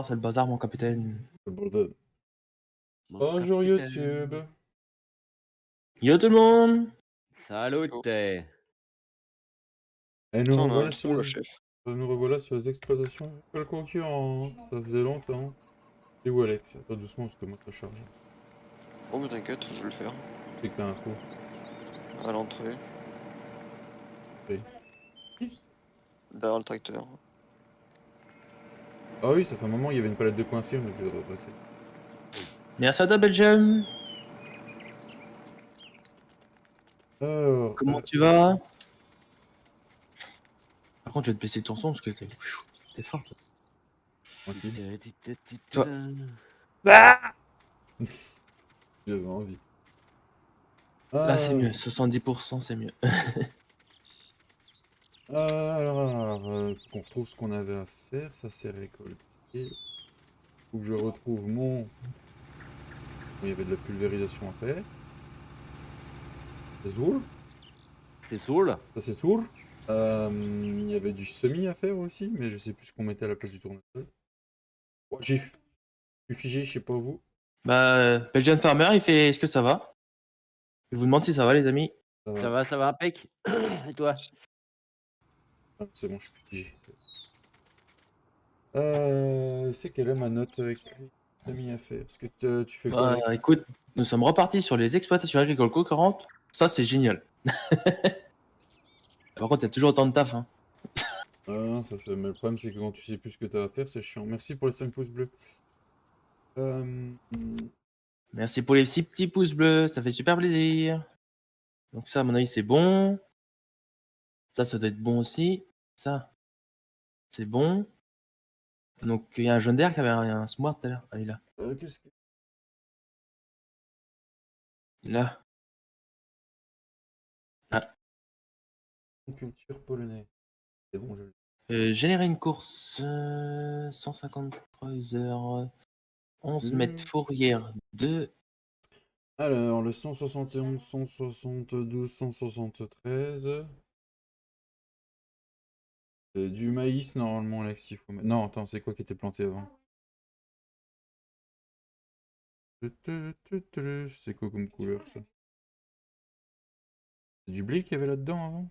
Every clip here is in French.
C'est le bazar, mon capitaine. Le bordel. Mon Bonjour capitaine. YouTube. Yo tout le monde. Salut. Et Putain, on a un trou, le chef. nous revoilà sur les exploitations agricoles concurrentes. Ça faisait longtemps. Et où Alex? Attends doucement parce que moi ça charge. Oh mais t'inquiète, je vais le faire. C'est que t'as un trou. À l'entrée. Oui. Derrière le tracteur. Ah oui, ça fait un moment il y avait une palette de coincés, on est obligé de repasser. Merci à toi, Belgium. Alors, Comment tu vas? Par contre, je vais te baisser ton son parce que t'es fort. Toi. tranquille. Toi. J'avais envie. Là, c'est mieux. 70%, c'est mieux. Alors, qu'on retrouve ce qu'on avait à faire, ça c'est récolté. Faut que je retrouve mon... Il y avait de la pulvérisation à faire. C'est Zoul. C'est Soul. Ça c'est Zoul. Il y avait du semis à faire aussi, mais je sais plus ce qu'on mettait à la place du tournesol. Oh, je suis figé, je sais pas vous. Bah, Belgian Farmer, il fait est-ce que ça va? Je vous demande si ça va, les amis. Ça va, impec. Et toi? Ah, c'est bon, je suis figé. C'est quelle est ma note semis à faire? Est-ce que tu fais quoi, Alex? Écoute, nous sommes repartis sur les exploitations agricoles concurrentes. Ça, c'est génial. Par contre, il y a toujours autant de taf. Hein. Ah, ça fait... Mais le problème, c'est que quand tu sais plus ce que tu as à faire, c'est chiant. Merci pour les 5 pouces bleus. Merci pour les 6 petits pouces bleus, ça fait super plaisir. Donc ça, à mon avis, c'est bon. Ça doit être bon aussi. Ça, c'est bon. Donc il y a un jaune d'air qui avait un smart tout à l'heure. Allez là. Qu'est-ce que... Là. Culture polonais. C'est bon, je l'ai. Générer une course. 153 heures. 11 mètres fourrière 2. Alors, le 171, 172, 173. Du maïs, normalement, Alex, il faut mettre... Non, attends, c'est quoi qui était planté avant? C'est quoi comme couleur, ça? C'est du blé qu'il y avait là-dedans avant?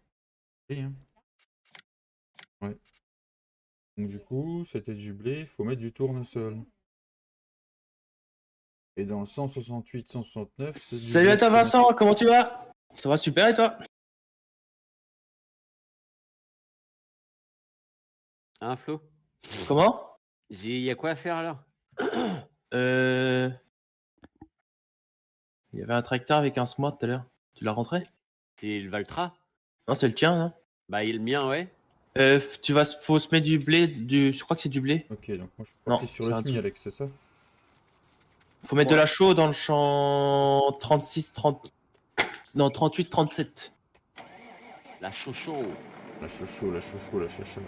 Oui, hein. Ouais. Donc du coup, c'était du blé, il faut mettre du tournesol. Et dans le 168, 169, c'est du Salut blé à toi qu'il faut Vincent, mettre. comment tu vas? Ça va super et toi? Hein, Flo? Comment? Il y a quoi à faire alors? Il y avait un tracteur avec un smart tout à l'heure. Tu l'as rentré? C'est le Valtra? Non, c'est le tien, hein. Bah, il est le mien, ouais. Faut se mettre du blé, je crois que c'est du blé. Ok, donc moi je suis parti sur le c'est un SMI, truc. Alex, c'est ça? Faut mettre de la chaux dans le champ 36, 30... Non, 38, 37. La chouchou. La chouchou, la chouchou, la chouchou.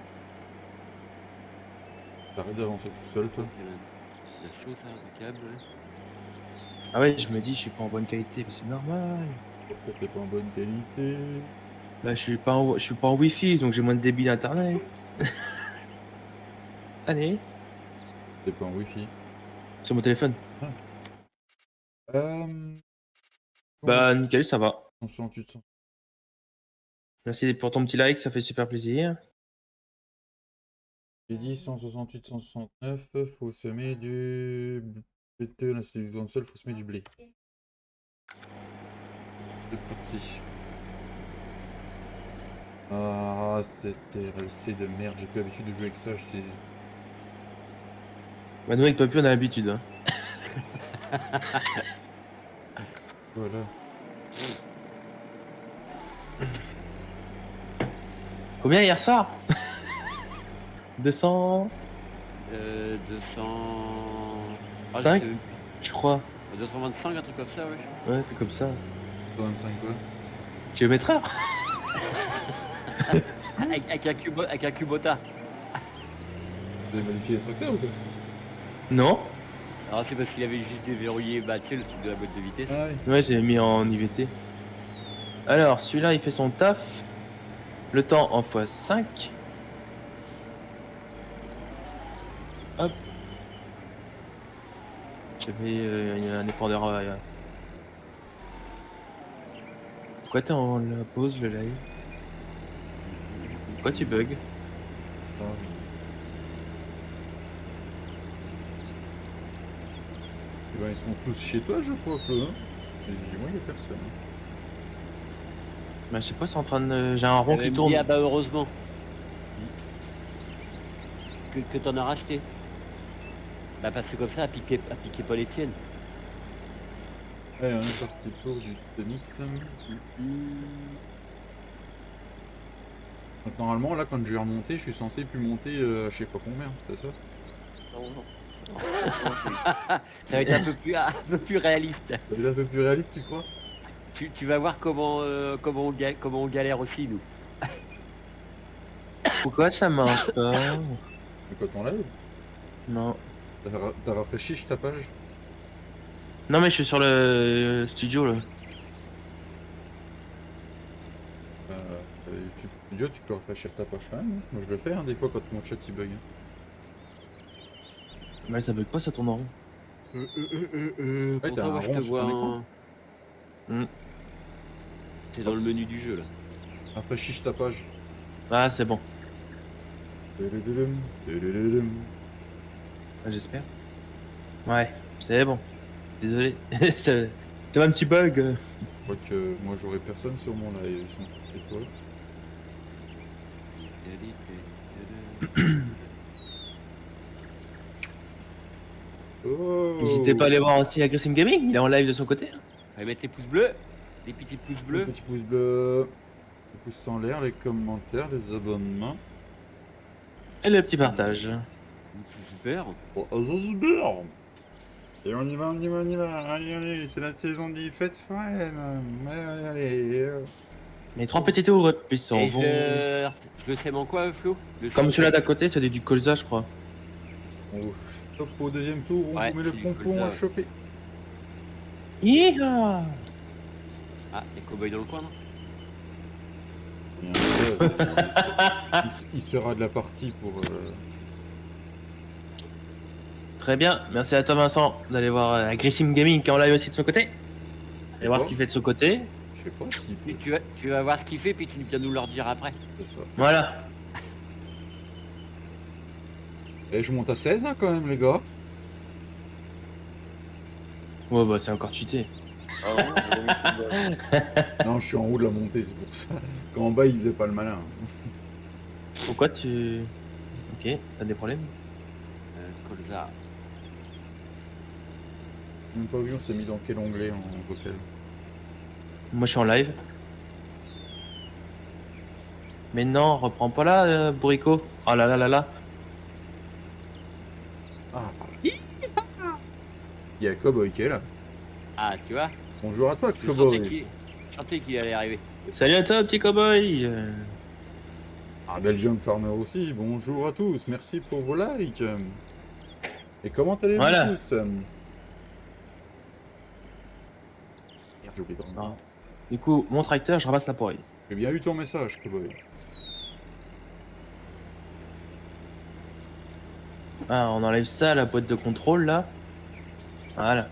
T'arrêtes d'avancer tout seul, toi? La chouchou, c'est impeccable, ouais. Ah ouais, je me dis, je suis pas en bonne qualité, mais c'est normal. Pourquoi t'es pas en bonne qualité? Bah, je suis pas en Wi-Fi, donc j'ai moins de débit d'internet. Allez. T'es pas en Wi-Fi. Sur mon téléphone. Euh... Bah, nickel, ça va. 168, 100. Merci pour ton petit like, ça fait super plaisir. J'ai dit 168, 169, faut semer du... Là, c'est du tournesol, faut semer du blé. C'est parti. Ah, c'était RLC de merde, j'ai plus l'habitude de jouer avec ça, je sais... Bah, nous, avec Papy, on a l'habitude. Hein. Voilà. Combien hier soir? 200... 200... 5, je crois. 225, un truc comme ça, ouais. Ouais, c'est comme ça. 25 quoi? Kilomètre-heure. Avec un Kubota. Vous avez modifié les tracteurs ou quoi? Non. Alors c'est parce qu'il avait juste déverrouillé, bah tu sais, le truc de la boîte de vitesse. Ah oui. Ouais, j'ai mis en IVT. Alors, celui-là, il fait son taf. Le temps en x5. Hop. J'avais un épandeur. Pourquoi t'es en la pause le live? Pourquoi tu bugs? Ah oui. Eh ben, ils sont tous chez toi, je crois, Flo. Hein, et dis-moi, il n'y a personne. Bah, je sais pas, c'est en train de. J'ai un rond qui tourne. Ah bah heureusement. Que t'en as racheté. Bah parce que comme ça, à piquer pas les tiennes. Allez, on est parti pour du Stomix. Donc normalement, là, quand je vais remonter, je suis censé plus monter je sais pas combien, c'est ça? Non, non. Ça va être un peu plus réaliste. Ça va être un peu plus réaliste, tu crois? Tu vas voir comment on galère aussi nous. Pourquoi ça marche pas? Mais quand on live, Non. t'as rafraîchi ta page? Non, mais je suis sur le studio là. YouTube Studio, tu peux rafraîchir ta page quand même. Hein. Moi, je le fais hein, des fois quand mon chat il bug. Mais ça bug pas, ça tourne en rond. Ouais, t'as Pourtant, un moi, je rond te sur vois ton en... Hmm. C'est dans le menu du jeu là. Rafraîchis ta page. Ah, c'est bon. Tudududum, tudududum. Ah, j'espère. Ouais, c'est bon. Désolé. J'avais un petit bug. Je crois que moi j'aurais personne sur mon live, ils sont tous chez toi. Oh. N'hésitez pas à aller voir aussi Aggressive Gaming, il est en live de son côté. Allez, mettre les pouces bleus. Les petits pouces Le bleus. petit pouce bleu, le pouce en l'air, les commentaires, les abonnements. Et le petit partage. Super. Oh, c'est super. Et on y va, on y va, on y va. Allez, allez, c'est la saison des fêtes foraines. Allez, allez. Les trois petits tours, puis ils sont Et bons. je le sème en quoi, Flo? Comme celui-là d'à côté, c'est du colza, je crois. On chope au deuxième tour, on Ouais, vous met le c'est du pompon colza, à ouais. choper. Yeeha! Ah, les cow-boys dans le coin, non? Il sera de la partie pour. Très bien, merci à toi Vincent d'aller voir Aggressive Gaming qui est en live aussi de son côté. Allez voir ce qu'il fait de son côté. Je sais pas s'il peut. Mais tu vas voir ce qu'il fait, puis tu viens nous le redire après. C'est ça. Voilà. Et je monte à 16 hein, quand même, les gars. Ouais, bah c'est encore cheaté. Ah ouais, j'ai remis tout de base. Non, je suis en haut de la montée, c'est pour ça. Quand en bas, il faisait pas le malin. Pourquoi tu. Ok, t'as des problèmes? Colza. J'ai même pas vu, on s'est mis dans quel onglet en vocal. Moi je suis en live. Mais non, reprends pas là, Bourrico. Oh là là là là. Ah, il y a Cowboy qui est là. Ah, tu vois? Bonjour à toi, Je Cowboy. sentais qu'il allait arriver. Salut à toi, petit cowboy. Ah, Belgium Farmer aussi, bonjour à tous, merci pour vos likes. Et comment allez-vous Voilà. tous? Merde, j'ai oublié de remettre. Non. Du coup, mon tracteur, je ramasse la poreille. J'ai bien eu ton message, Cowboy. Ah, on enlève ça, la boîte de contrôle là. Voilà.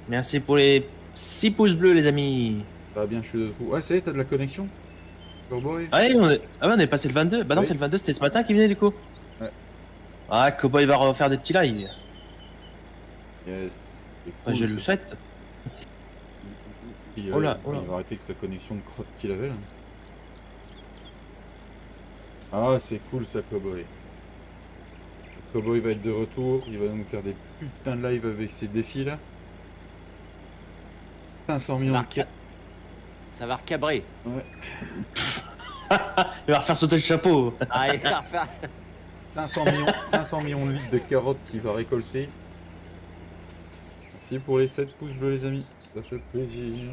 Merci pour les 6 pouces bleus, les amis. Ça va bien, je suis de retour. Ouais, ça y est, t'as de la connexion, Cowboy? Ah, ouais, on est passé le 22. Bah non, Oui. c'est le 22, c'était ce matin qui venait du coup. Ouais. Ah, Cowboy va refaire des petits lives. Yes. C'est Ah, cool, je le ça. souhaite. Puis, Oh là, oh là. il va arrêter avec sa connexion de crotte qu'il avait là. Ah, c'est cool ça, Cowboy. Le Cowboy va être de retour, il va nous faire des putains de live avec ses défis là. 500 millions de cas. Ça va recabrer. Ouais. Il va refaire sauter le chapeau. Allez, ça va refaire. 500 millions de litres de carottes qu'il va récolter. Merci pour les 7 pouces bleus les amis, ça fait plaisir.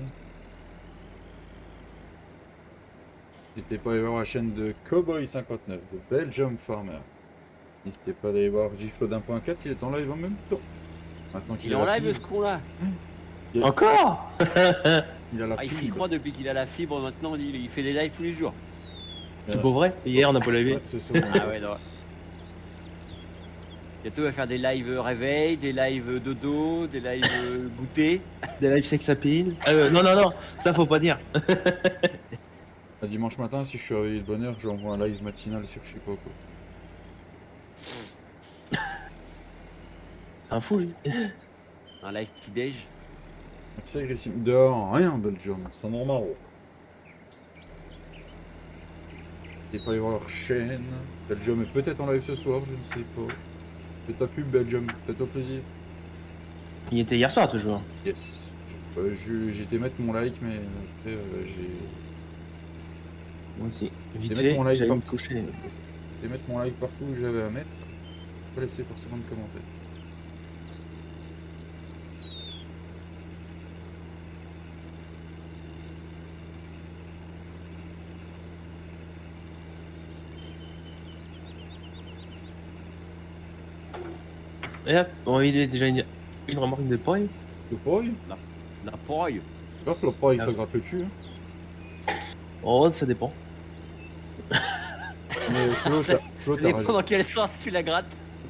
N'hésitez pas à aller voir la chaîne de Cowboy59 de Belgium Farmer. N'hésitez pas d'aller voir Giflod 1.4, il est en live en même temps. Maintenant qu'il Il est a en la live ce fibre, con là. Encore? il a la Ah, il s'y fibre. croit depuis qu'il a la fibre, maintenant il fait des lives tous les jours. C'est pour vrai? Hier, on a pas lavé. Ouais, c'est sûr. Ah ouais, non. Bientôt, on va faire des lives réveil, des lives dodo, des lives goûter. Des live sex appeal. Non, non, non, ça faut pas dire. Un dimanche matin, si je suis réveillé de bonne heure, j'envoie un live matinal sur je sais pas quoi. Un fou, lui. Un live petit-déj. Merci agressif. Dehors, rien, Belgium, c'est normal. Et pas aller voir leur chaîne. Belgium est peut-être en live ce soir, je ne sais pas. Fais ta pub, Belgium, fais-toi plaisir. Il était hier soir, toujours. Yes. J'ai été mettre mon like, mais après, j'ai Moi aussi. Vite mettre fait, mon like j'allais me partout. coucher. J'ai été mettre mon like partout où j'avais à mettre. Pas laisser forcément de commentaires. Et hop, on va vider déjà une remorque de paille. Le paille? La poille. J'espère que le paille, Ah ça oui. gratte le cul. Hein. Oh, ça dépend. Mais Flo, Ça Flo, Ça t'as dépend dans quel sens tu la grattes.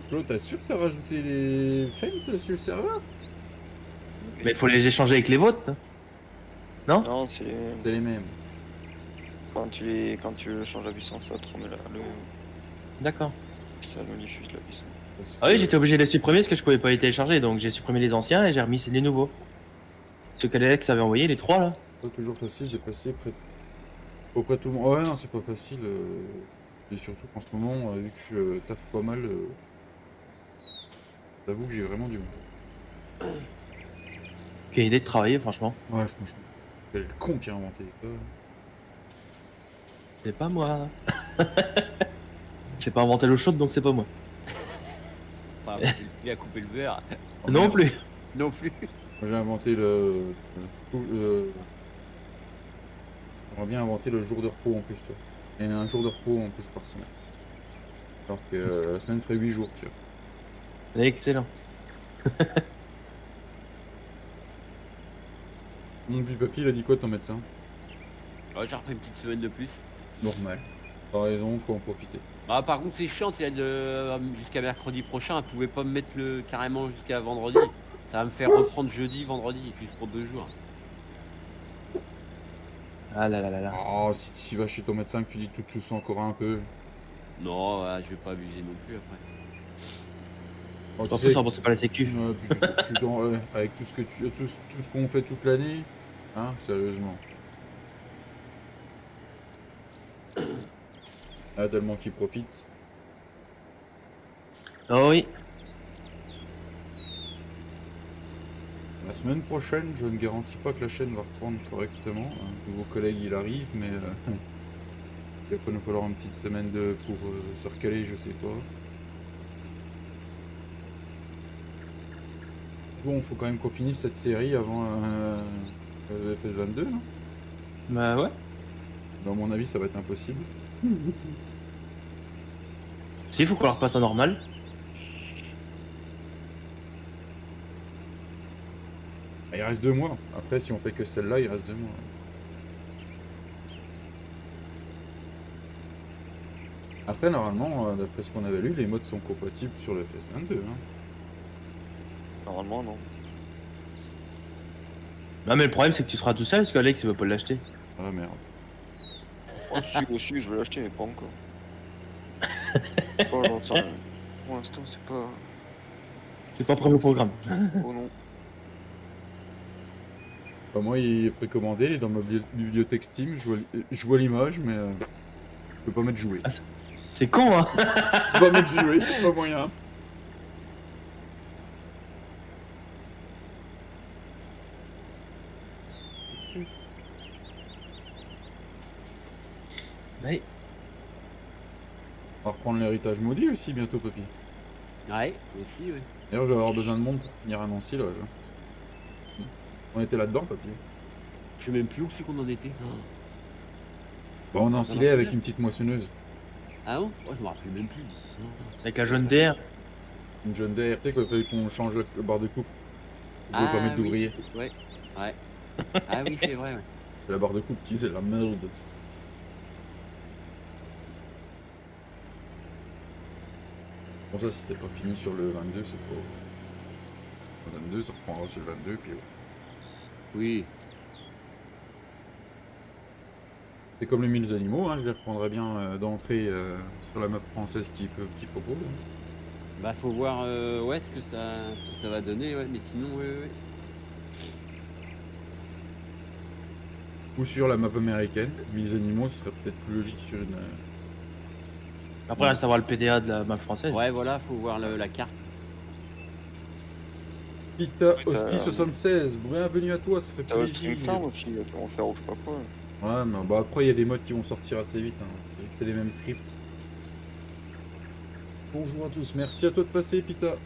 Flo, t'as sûr que t'as rajouté les feints sur le serveur? Mais il faut les échanger avec les vôtres. Non? Non, c'est C'est les mêmes. quand tu changes la puissance, ça te remet D'accord. ça nous diffuse la puissance. Parce Ah oui, que- j'étais obligé de les supprimer parce que je pouvais pas les télécharger. Donc j'ai supprimé les anciens et j'ai remis les nouveaux. Ceux qu'Alex avait envoyé, les trois là. Pas toujours facile de passer auprès de tout le monde. Ouais, non, c'est pas facile. Et surtout qu'en ce moment, vu que je taffe pas mal, j'avoue que j'ai vraiment du mal. Quelle idée de travailler, franchement. Ouais, franchement. C'est le con qui a inventé ça. C'est pas moi. J'ai pas inventé l'eau chaude donc c'est pas moi. Enfin, il a coupé le beurre. Oh, Non merde. plus. Non plus. Moi, j'ai inventé j'aimerais bien inventer le jour de repos en plus, tu vois. Et un jour de repos en plus par semaine. Alors que la semaine ferait 8 jours, tu vois. Excellent. Mon petit papy, il a dit quoi ton médecin? Ouais, j'ai refait une petite semaine de plus. Normal. T'as raison, faut en profiter. Ah, par contre, c'est chiant, il a jusqu'à mercredi prochain. Elle pouvait pas me mettre carrément jusqu'à vendredi. Ça va me faire reprendre jeudi, vendredi, juste pour 2 jours. Ah là là là là. Oh, si tu vas chez ton médecin que tu dis que tu tousses encore un peu. Non, ouais, je vais pas abuser non plus après. Oh, tu En sais plus, ça rembourse pas la sécu. avec tout ce que tout ce qu'on fait toute l'année, hein, sérieusement. Ah, tellement qu'ils profitent. Oh oui. La semaine prochaine, je ne garantis pas que la chaîne va reprendre correctement. Un nouveau collègue, il arrive, mais il va pas nous falloir une petite semaine pour se recaler, je sais pas. Bon, faut quand même qu'on finisse cette série avant FS22. Hein. Bah ouais. Mais à mon avis, ça va être impossible. Si, faut qu'on leur passe en normal. Ah, il reste 2 mois. Après, si on fait que celle-là, il reste 2 mois. Après, normalement, d'après ce qu'on avait lu, les modes sont compatibles sur le FS22. Hein. Normalement, non. Non mais le problème c'est que tu seras tout seul parce qu'Alex il va pas l'acheter. Ah merde. Oh, si, aussi, je vais l'acheter, mais pas encore. Pas longtemps. Pour l'instant, c'est pas. C'est pas prévu au programme. Oh non. Bah, moi, il est précommandé, il est dans ma bibliothèque Steam. Je vois l'image, mais je peux pas mettre jouer. Ah, c'est con hein. Je peux pas mettre jouer, pas moyen. Ouais. On va reprendre l'héritage maudit aussi bientôt, papy. Ouais, aussi, ouais. D'ailleurs, je vais avoir besoin de monde pour finir à Nancy, là. On était là-dedans, papy. Je sais même plus où c'est qu'on en était. Bon, on est encilé avec une petite moissonneuse. Ah non? Oh, je me rappelle même plus. Non. Avec la jaune DR. Une jeune DR, tu sais, qu'il fallait qu'on change le barre de coupe. Pour le permettre oui. d'ouvrier. Ouais, ouais. Ah oui, c'est vrai, ouais. C'est la barre de coupe qui faisait la merde. Bon, ça, si c'est pas fini sur le 22, c'est pas. Le 22, ça reprendra sur le 22, puis ouais. Oui. C'est comme les 1000 animaux, hein, je les reprendrai bien d'entrée sur la map française qui propose. Hein. Bah faut voir ouais ce que ça va donner, ouais, mais sinon ouais. Ou sur la map américaine, 1000 animaux, ce serait peut-être plus logique sur une. Après, reste à voir le PDA de la map française. Ouais voilà, faut voir la carte. Pita Oui, t'as- Hospi 76, bienvenue à toi, ça fait T'as Stream plaisir. Farm aussi, qui vont faire ou je sais pas quoi. Ouais, mais bah après, il y a des modes qui vont sortir assez vite. Hein. C'est les mêmes scripts. Bonjour à tous, merci à toi de passer, Pita.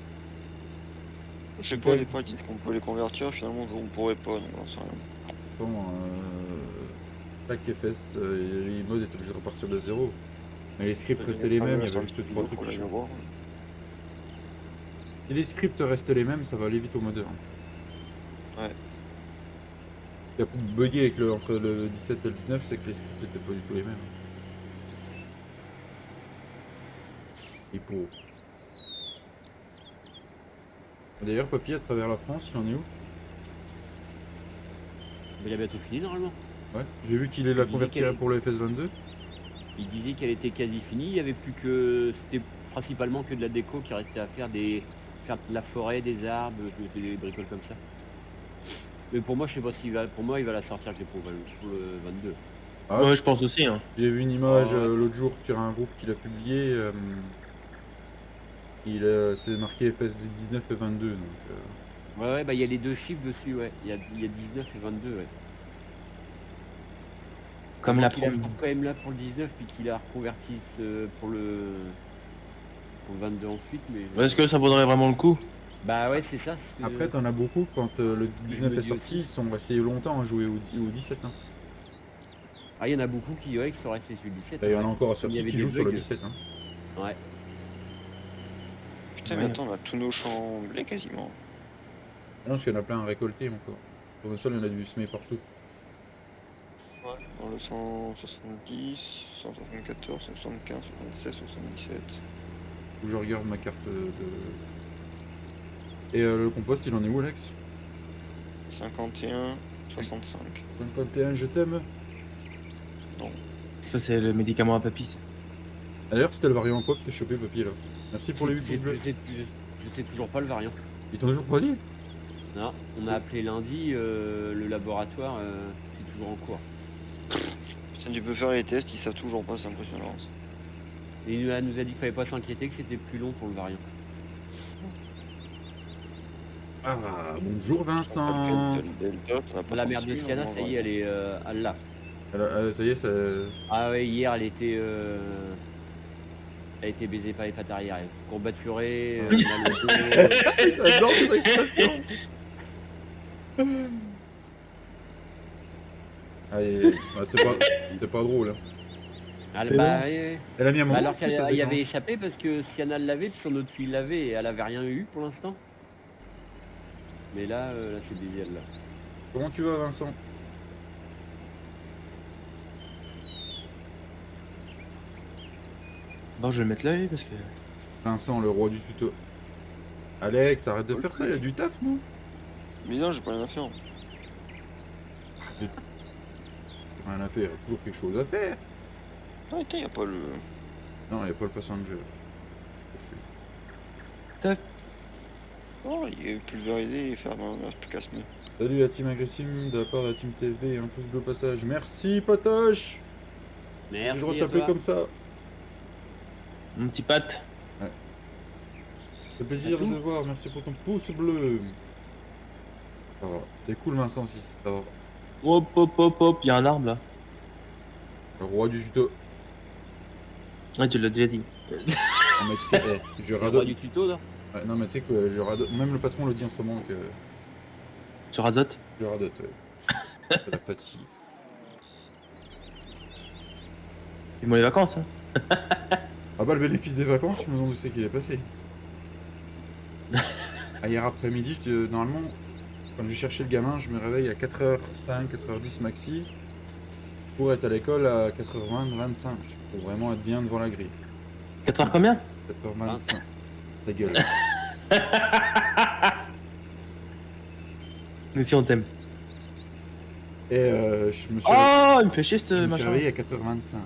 Je sais pas, des fois ils disent qu'on peut les convertir, finalement on pourrait pas, donc j'en sais rien. Attends, chaque FS, les modes étaient obligés de repartir de zéro. Mais les scripts restaient les mêmes, il y avait juste 3 trucs qui changeaient. Si les scripts restent les mêmes, ça va aller vite au modeur. Ouais. Ce qui a bugué avec entre le 17 et le 19, c'est que les scripts étaient pas du tout les mêmes. Et pour. D'ailleurs, Papy, à travers la France, il en est où? Mais il a bientôt fini normalement. Ouais, j'ai vu qu'il est la Il disait convertirait qu'elle est- pour le FS22. Il disait qu'elle était quasi finie, il y avait plus que. C'était principalement que de la déco qui restait à faire faire de la forêt, des arbres, des bricoles comme ça. Mais pour moi je sais pas s'il va. Pour moi il va la sortir pour le 22. Ah, Ouais, je pense aussi. Hein. j'ai vu une image Ah ouais. l'autre jour sur un groupe qu'il a publié. C'est marqué FS19 et 22. Donc, Ouais bah il y a les deux chiffres dessus, ouais. Il y a 19 et 22, ouais. Comme la Il a prom. quand même là pour le 19 puis qu'il a reconverti pour le 22 ensuite, mais. Est-ce que ça vaudrait vraiment le coup? Bah ouais c'est ça. c'est ce que- Après, t'en as beaucoup quand le 19 me est dis sorti, aussi. ils sont restés longtemps à jouer au 17. Hein. Ah il y en a beaucoup qui sont restés sur le 17. Et il y en a ouais. encore Comme il y sur avait qui des jouent sur le bugs. 17. Hein. Ouais. Putain, Ouais. mais attends, on a tous nos champs blés quasiment. Non, parce qu'il y en a plein à récolter encore. Sur le sol, il y en a du semer partout. Dans le 170, 174, 175, 76, 77. Où je regarde ma carte de. Et le compost, il en est où, Alex? 51, 65. 51, je t'aime. Ça, c'est le médicament à papy. ça. D'ailleurs, c'était le variant quoi que t'as chopé, Papy, là. Merci pour les 8 pouces bleus. Je sais toujours pas le variant. Ils t'ont toujours pas dit? Non, on a appelé lundi, le laboratoire, c'est toujours en cours. Putain, tu peux faire les tests, ils savent toujours pas, c'est impressionnant. Et il nous a dit qu'il fallait pas s'inquiéter, que c'était plus long pour le variant. Ah, bonjour Vincent. La mère de Siana, ça y est, elle l'a. Ça y est, ça. Ah ouais, hier, elle a été baisée par les pattes arrière. Courbaturée, mal au dos. J'adore cette expression. Allez, bah, c'était pas drôle. Hein. Elle, bah, ouais. Elle a mis un moment. Alors parce que ça qu'elle y avait déclenche. échappé parce que Siana l'avait, puis son autre fille l'avait et elle avait rien eu pour l'instant. Mais là, c'est baisé, elle là. Comment tu vas, Vincent? Bon, je vais mettre là, lui, parce que. Vincent, le roi du tuto. Alex, arrête de faire ça, il y a du taf, non? Mais non, j'ai pas rien à faire. Rien à faire, il y a toujours quelque chose à faire. Non, attends, y a pas le. Non, il n'y a pas le passenger. Tac. Non, il est pulvérisé et faire un plus qu'à semer. Salut la team agressive de la part de la team TFB et un pouce bleu au passage. Merci, Patoche! J'ai Merci. le droit de à t'appeler toi. comme ça. Mon petit Pat. C'est plaisir de tout. te voir, merci pour ton pouce bleu. Ça va, c'est cool Vincent si ça va. Hop, hop, hop, hop, il y a un arbre là. Le roi du tuto. Ouais, tu l'as déjà dit. Non mais tu sais, je Le roi radote. du tuto, là. Ouais, non mais tu sais que je radote. Même le patron le dit en ce moment que Tu radotes. je radote. Ouais. C'est la fatigue. C'est moi les vacances, hein. Ah bah le bénéfice des vacances, je me demande où c'est qu'il est passé. Ah, hier après-midi, normalement, quand je cherchais le gamin, je me réveille à 4h05, 4h10 maxi pour être à l'école à 4h20, 25 pour vraiment être bien devant la grille. 4 heures combien? 4h25. Ta gueule. Nous aussi on t'aime. Et je me suis, Oh, il me fait chier ce je me suis machin. réveillé à 4h25.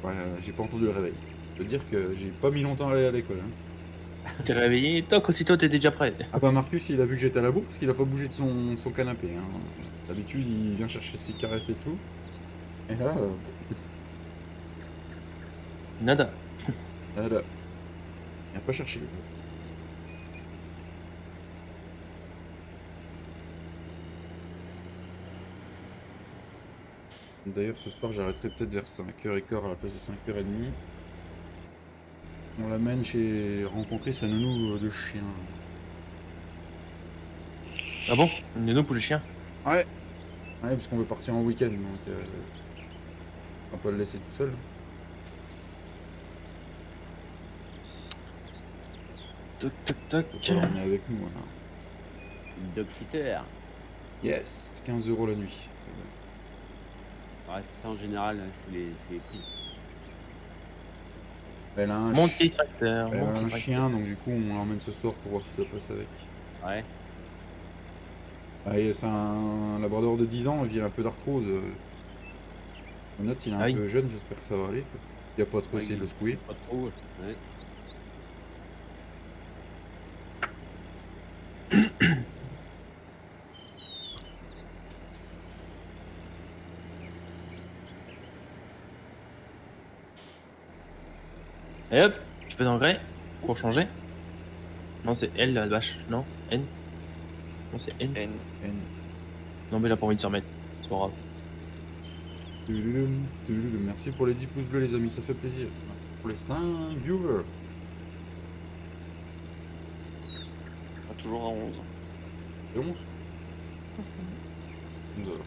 Ouais, j'ai pas entendu le réveil. Je peux te dire que j'ai pas mis longtemps à aller à l'école. Hein. T'es réveillé, toc, aussitôt t'es déjà prêt. Ah bah Marcus, il a vu que j'étais à la bourre parce qu'il a pas bougé de son canapé. Hein. D'habitude, il vient chercher ses caresses et tout. Et là, Nada. là, il a pas cherché. D'ailleurs, ce soir, j'arrêterai peut-être vers 5h15 à la place de 5h30. On l'amène chez rencontrer sa nounou de chien. Ah bon? Une nounou pour les chiens. Ouais, parce qu'on veut partir en week-end, donc on va pas le laisser tout seul. Toc toc toc. On est avec nous. Voilà. Dog sitter. Yes, 15 € la nuit. Ouais, ça en général, c'est les prix. Elle a un, Mon petit tracteur. elle a Mon un petit tracteur. chien, donc du coup, on l'emmène ce soir pour voir si ça passe avec. Ouais. Ah, et c'est un labrador de 10 ans, il a un peu d'arthrose. On note, il est un Ah oui. peu jeune, j'espère que ça va aller. Quoi. Il a pas trop Ouais, essayé de le secouer. Pas trop. Ouais. Et hop, tu peux d'engrais pour changer. Non, c'est L la vache. Non, N. Non, c'est N. N. N. Non, mais il a pas envie de se remettre. C'est pas grave. Tululum, tululum. Merci pour les 10 pouces bleus, les amis, ça fait plaisir. Pour les 5 viewers. Ah, toujours à 11. Et 11 11 alors.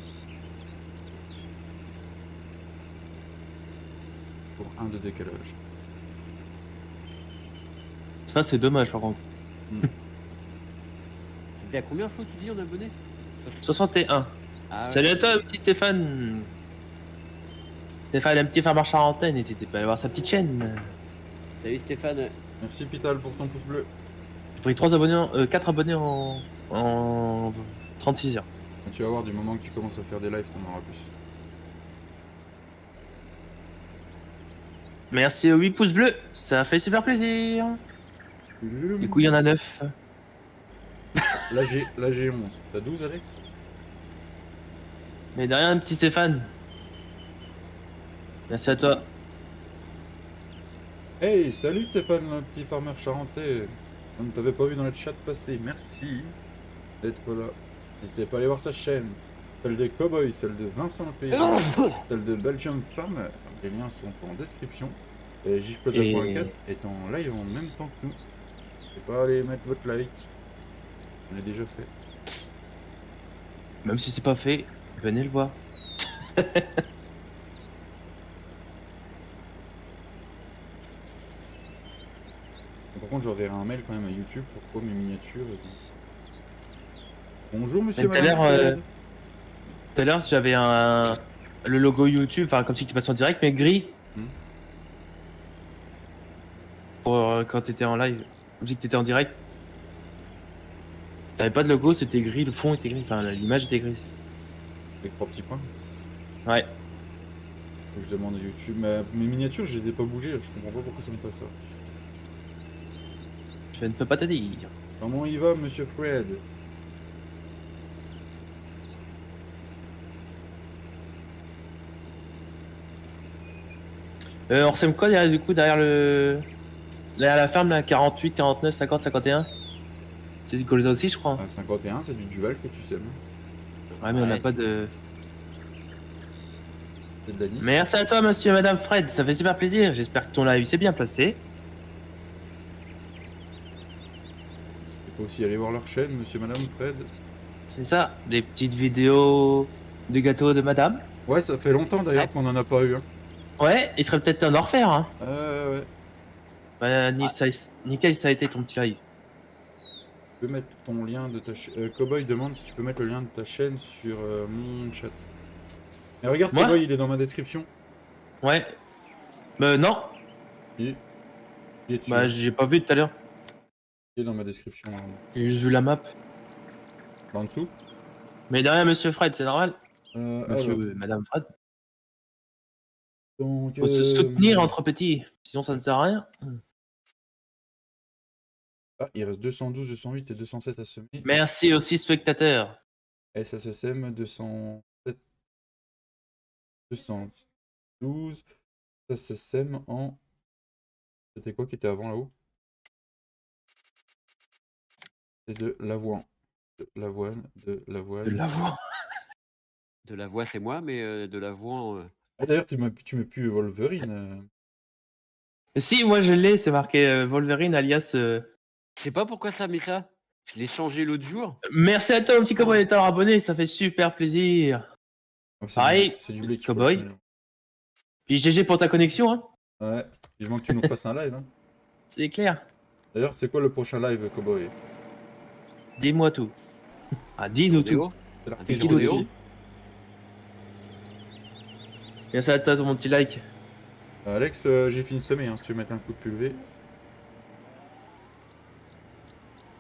Pour 1 de décalage. Ça, c'est dommage par contre. C'était à combien fois tu dis en abonnés? 61. Ah, ouais. Salut à toi, petit Stéphane. Stéphane, un petit farmer charentais, n'hésitez pas à aller voir sa petite chaîne. Salut Stéphane. Merci Pital pour ton pouce bleu. J'ai pris 4 abonnés en 36 heures. Et tu vas voir, du moment que tu commences à faire des lives, t'en auras plus. Merci aux 8 pouces bleus, ça fait super plaisir. Tululum. Du coup, il y en a 9. Là j'ai 11. T'as 12 Alex? Mais derrière, un petit Stéphane. Merci à toi. Hey, salut Stéphane, le petit farmer charentais. On ne t'avait pas vu dans le chat passer. Merci d'être là. N'hésitez pas à aller voir sa chaîne. Celle des Cowboys, celle de Vincent le Paysan, celle de Belgium Farmer. Les liens sont en description. Et JP2.4 est en live en même temps que nous. N'hésitez pas à aller mettre votre like. On l'a déjà fait. Même si c'est pas fait, venez le voir. Par contre, j'enverrai un mail quand même à YouTube. Pourquoi mes miniatures elles ont... Bonjour monsieur. Mais tout à l'heure, Madame. Tout à l'heure, j'avais le logo YouTube, enfin comme si tu passes en direct, mais gris. Pour quand t'étais en live, comme si t'étais en direct. T'avais pas de logo, c'était gris, le fond était gris, enfin l'image était grise. Avec 3 petits points. Ouais. Faut que je demande à YouTube. Mais mes miniatures, je les ai pas bougées. Je comprends pas pourquoi ça me fait ça. Je ne peux pas te dire. Comment il va, monsieur Fred? On ressemble quoi derrière, du coup, derrière la ferme, là, 48, 49, 50, 51? C'est du colza aussi, je crois. À 51, c'est du duval que tu sèmes. Ouais, mais on n'a Ouais, pas de... C'est de l'anis. Merci à toi, monsieur et madame Fred, ça fait super plaisir. J'espère que ton live s'est bien passé. Tu peux aussi aller voir leur chaîne, monsieur et madame Fred. C'est ça, des petites vidéos de gâteaux de madame. Ouais, ça fait longtemps d'ailleurs Ouais. qu'on en a pas eu. Hein. Ouais, il serait peut-être temps d'en refaire, hein. Ouais. Bah, nickel, ça a été ton petit live. Tu peux mettre ton lien de ta chaîne. Cowboy demande si tu peux mettre le lien de ta chaîne sur mon chat. Mais regarde, Moi Cowboy, il est dans ma description. Ouais. Non. Et Il est dessus, Bah, j'ai pas vu tout à l'heure. il est dans ma description. Là. J'ai juste vu la map. En dessous. Mais derrière Monsieur Fred, c'est normal. Monsieur, Alors, Madame Fred. donc, Faut se soutenir entre petits, sinon ça ne sert à rien. Ah, il reste 212, 208 et 207 à semer. Merci aux 6 spectateurs. Et ça se sème 207, 212. Ça se sème en... C'était quoi qui était avant là-haut? C'est de l'avoine. De l'avoine, de De l'avoine. la voix. De la voix, c'est moi, mais de la voix. Ah, d'ailleurs, tu mets plus Wolverine. Si, moi je l'ai, c'est marqué Wolverine alias. Je sais pas pourquoi ça met ça. Je l'ai changé l'autre jour. Merci à toi, mon petit cowboy, d'être abonné, ça fait super plaisir. Oh, c'est Pareil, c'est du blé qui cowboy. faut le semer. Puis GG pour ta connexion, hein. Ouais, vivement que tu nous fasses un live. Hein. C'est clair. D'ailleurs, c'est quoi le prochain live, Cowboy? Dis-moi tout. Ah, dis-nous tout. Rodéo. C'est Un C'est petit qui l'article. d'autre rodéo. Merci à toi, mon petit like. Alex, j'ai fini de semer, hein, si tu veux mettre un coup de pulvé.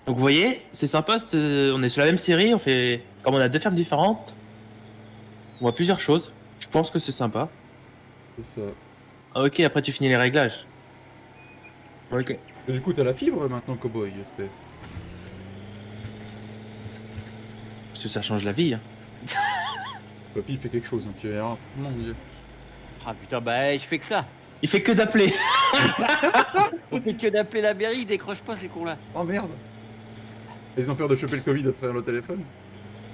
Donc vous voyez, c'est sympa, on est sur la même série, on fait. Comme on a 2 fermes différentes, on voit plusieurs choses. Je pense que c'est sympa. C'est ça. Ah, ok, après tu finis les réglages. Ok. Et du coup, t'as la fibre maintenant, Cowboy, j'espère. Parce que ça change la vie. Hein. Papy, il fait quelque chose, hein, tu verras. Mon dieu. Ah putain, bah je fais que ça. Il fait que d'appeler. On fait que d'appeler la mairie, ils décrochent pas ces cons là. Oh merde. Ils ont peur de choper le Covid à travers le téléphone.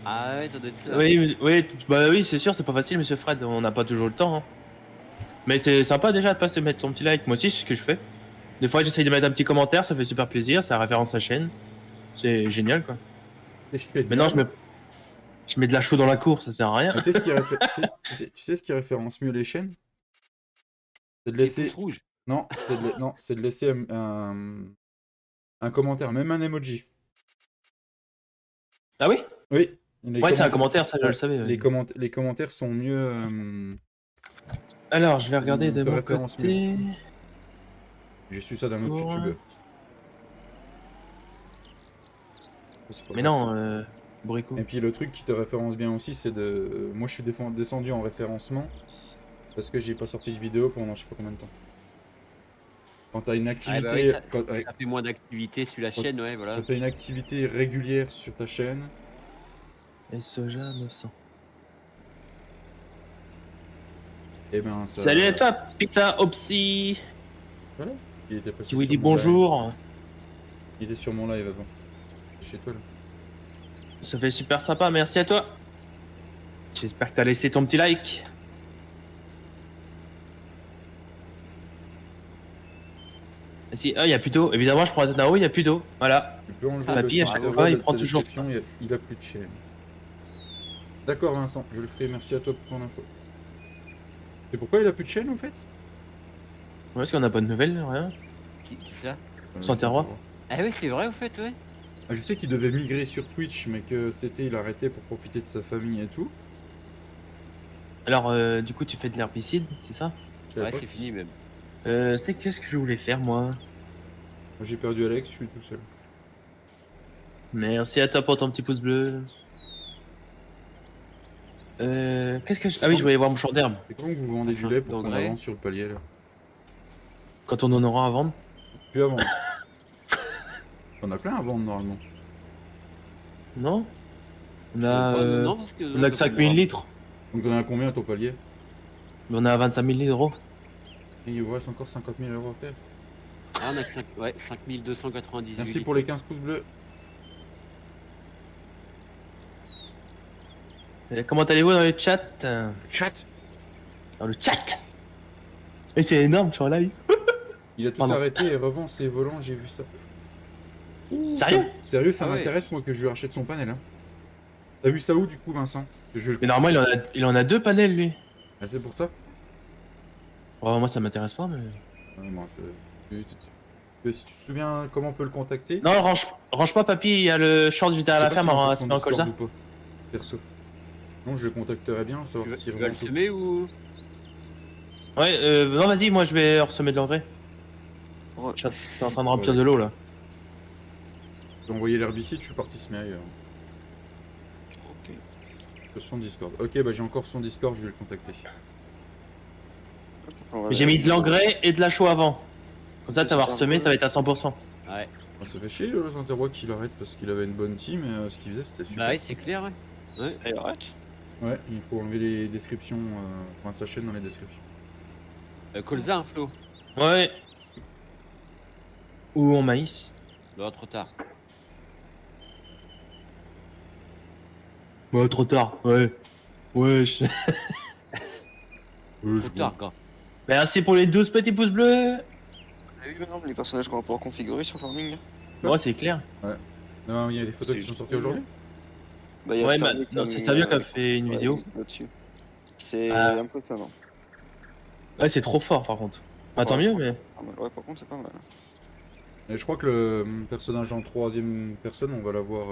Ah ouais, ça doit être ça. Oui, c'est sûr, c'est pas facile, monsieur Fred, on n'a pas toujours le temps. Hein. Mais c'est sympa déjà de pas se mettre ton petit like. Moi aussi, c'est ce que je fais. Des fois, j'essaye de mettre un petit commentaire, ça fait super plaisir, ça référence la chaîne. C'est génial, quoi. Et je fais Maintenant, bien. je mets de la chaux dans la cour, ça sert à rien. Mais tu sais tu sais ce qui référence mieux les chaînes? C'est de Les laisser... pouces rouges. Non, c'est de laisser un commentaire, même un emoji. Ah oui? Oui. Ouais, c'est un commentaire, ça, je le savais. Les, Ouais. les commentaires sont mieux... Alors, je vais regarder de de mon référence côté. J'ai su ça d'un autre Pour- youtubeur. C'est pas Mais grave. non, Brico. Et puis le truc qui te référence bien aussi, c'est de... Moi, je suis descendu en référencement parce que j'ai pas sorti de vidéo pendant je sais pas combien de temps. Quand t'as une Ah, activité... bah oui, quand ça fait moins d'activité sur la chaîne, ouais, voilà. t'as une activité régulière sur ta chaîne, Et soja 900. et ben ça... Salut à toi, Pita Opsi. Voilà. Il était passé Qui vous sur dit mon live. bonjour. Il était sur mon live avant. Chez toi là. Ça fait super sympa, merci à toi. J'espère que t'as laissé ton petit like. Et si, il y a plus d'eau. Évidemment, je prends la tête d'en haut, il y a plus d'eau. Voilà. Tu peux enlever Ah, le Papy, à son chaque intervalle fois, il de prend ta toujours. description, il a plus de chaîne. D'accord Vincent, je le ferai, merci à toi pour ton info. C'est pourquoi il a plus de chaîne en fait? Ouais, parce qu'on n'a pas de nouvelles, rien. Qui ça? Sans terroir. Ah oui, c'est vrai, au fait, ouais. Ah, je sais qu'il devait migrer sur Twitch, mais que cet été il a arrêté pour profiter de sa famille et tout. Alors, du coup, tu fais de l'herbicide, c'est ça? Je savais Ouais, pas c'est que- fini même. C'est qu'est-ce que je voulais faire, moi? Moi, j'ai perdu Alex, je suis tout seul. Merci à toi pour ton petit pouce bleu. Qu'est-ce que je... Ah oui, je voulais voir mon champ d'herbe. C'est comment que vous vendez du Enfin, lait pour qu'on d'engrais. avance sur le palier là? Quand on en aura à vendre. Plus à vendre. On a plein à vendre normalement. Non? On a, Non, parce que. on a que 5000 litres. Donc on a combien à ton palier? Mais on a 25 000 litres. Et il vous reste encore 50 000 € à faire. Ah, on a que 5298. Merci pour les 15 pouces bleus. Comment allez-vous dans le chat? Chat. Dans le chat! Et c'est énorme, sur live. Il a tout Pardon. arrêté et revend ses volants, j'ai vu ça. Sérieux? Sérieux, ça Ah ouais. m'intéresse moi que je lui rachète son panel. Hein. T'as vu ça où du coup Vincent? Que je vais le... Mais normalement, il en a 2 panels, lui. Ah, c'est pour ça? Oh, moi, ça m'intéresse pas, mais. Moi, c'est... Si tu te souviens comment on peut le contacter? Non, range pas, papy, il y a le short juste derrière la ferme à semer en colza. Perso. Non, je le contacterai bien, savoir Tu s'il vas le revend tout. semer ou. Ouais, non, vas-y, moi je vais ressemer de l'engrais. Ouais. T'es en train de remplir de l'eau là. J'ai envoyé l'herbicide, je suis parti semer ailleurs. Ok. Sur son Discord. Ok, bah j'ai encore son Discord, je vais le contacter. Mais j'ai mis de l'engrais et de la chaux avant. Comme ça, C'est t'avoir super semé, cool. ça va être à 100%. Ouais. Ah, ça fait chier le Saint-Terrois qu'il arrête parce qu'il avait une bonne team et ce qu'il faisait c'était super. Bah ouais, c'est clair, ouais. Ouais. Et arrête. Ouais, il faut enlever les descriptions, enfin sa chaîne dans les descriptions. Colza, un Flo. Ouais. Ou en maïs. Non, trop tard. Ouais, trop tard. Ouais. Ouais. Trop tard, quoi. Merci pour les 12 petits pouces bleus. T'as vu maintenant les personnages qu'on va pouvoir configurer sur Farming? Ouais, c'est clair. Non, il y a des photos C'est qui sont juste sorties aujourd'hui. Bah, y a Ouais, Starbuck bah, qui non, a c'est mis, Stavio qui a fait une vidéo. là-dessus. C'est Ah. impressionnant. Ouais, c'est trop fort par contre. Bah, tant Ouais. mieux, mais. Ah, ouais, par contre, c'est pas mal. Et je crois que le personnage en troisième personne, on va l'avoir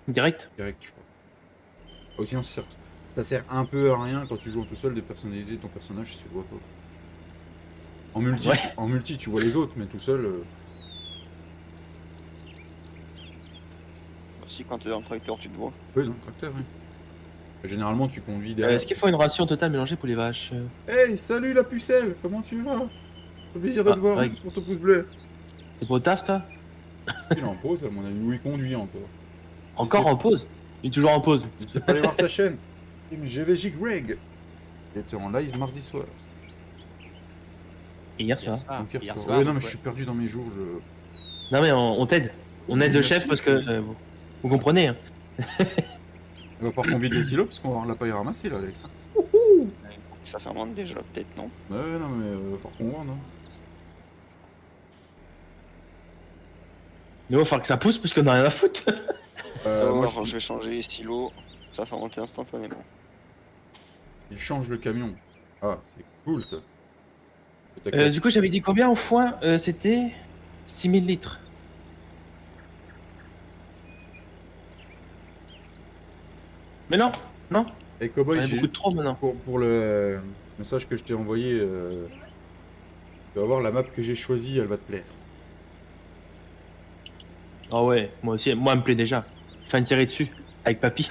Direct. direct, je crois. Ou sinon, ça sert un peu à rien quand tu joues tout seul de personnaliser ton personnage si tu le vois pas. Ouais. En multi, tu vois les autres, mais tout seul. Si, quand t'es dans le tracteur, tu te vois. Oui, dans le tracteur, oui. Généralement, tu conduis derrière. Est-ce qu'il faut une ration totale mélangée pour les vaches? Hey, salut la pucelle, comment tu vas? C'est plaisir de Ah, te voir, ouais. merci pour ton pouce bleu. T'es pas au taf, toi? Il est en pause, à mon avis, ou il conduit encore. Encore en pause? Il est toujours en pause. N'hésitez pas à aller voir sa chaîne. GVJ Greg. Il était en live mardi soir. Et hier soir. Donc hier hier soir. soir. Ouais, non, mais ouais. je suis perdu dans mes jours. Je... Non, mais on t'aide. On aide le Merci. chef parce que. Vous comprenez, hein. Il va falloir qu'on vide les silos parce qu'on l'a pas y ramasser là, Alex. Ça fermente déjà, peut-être, non? Ouais, non, mais il va falloir qu'on vende. Hein. Mais il va falloir que ça pousse parce qu'on a rien à foutre. Moi, Alors, je vais changer les stylos. Ça va fermenter instantanément. il change le camion. Ah, c'est cool ça. Peut-être Du coup, j'avais dit combien au foin? C'était 6000 litres. Mais non, non, Et Cowboy, j'en ai j'ai- beaucoup de trop maintenant. pour le message que je t'ai envoyé, tu vas voir la map que j'ai choisie, elle va te plaire. Ah ouais, moi aussi, moi elle me plaît déjà. Faire une série dessus, avec papy.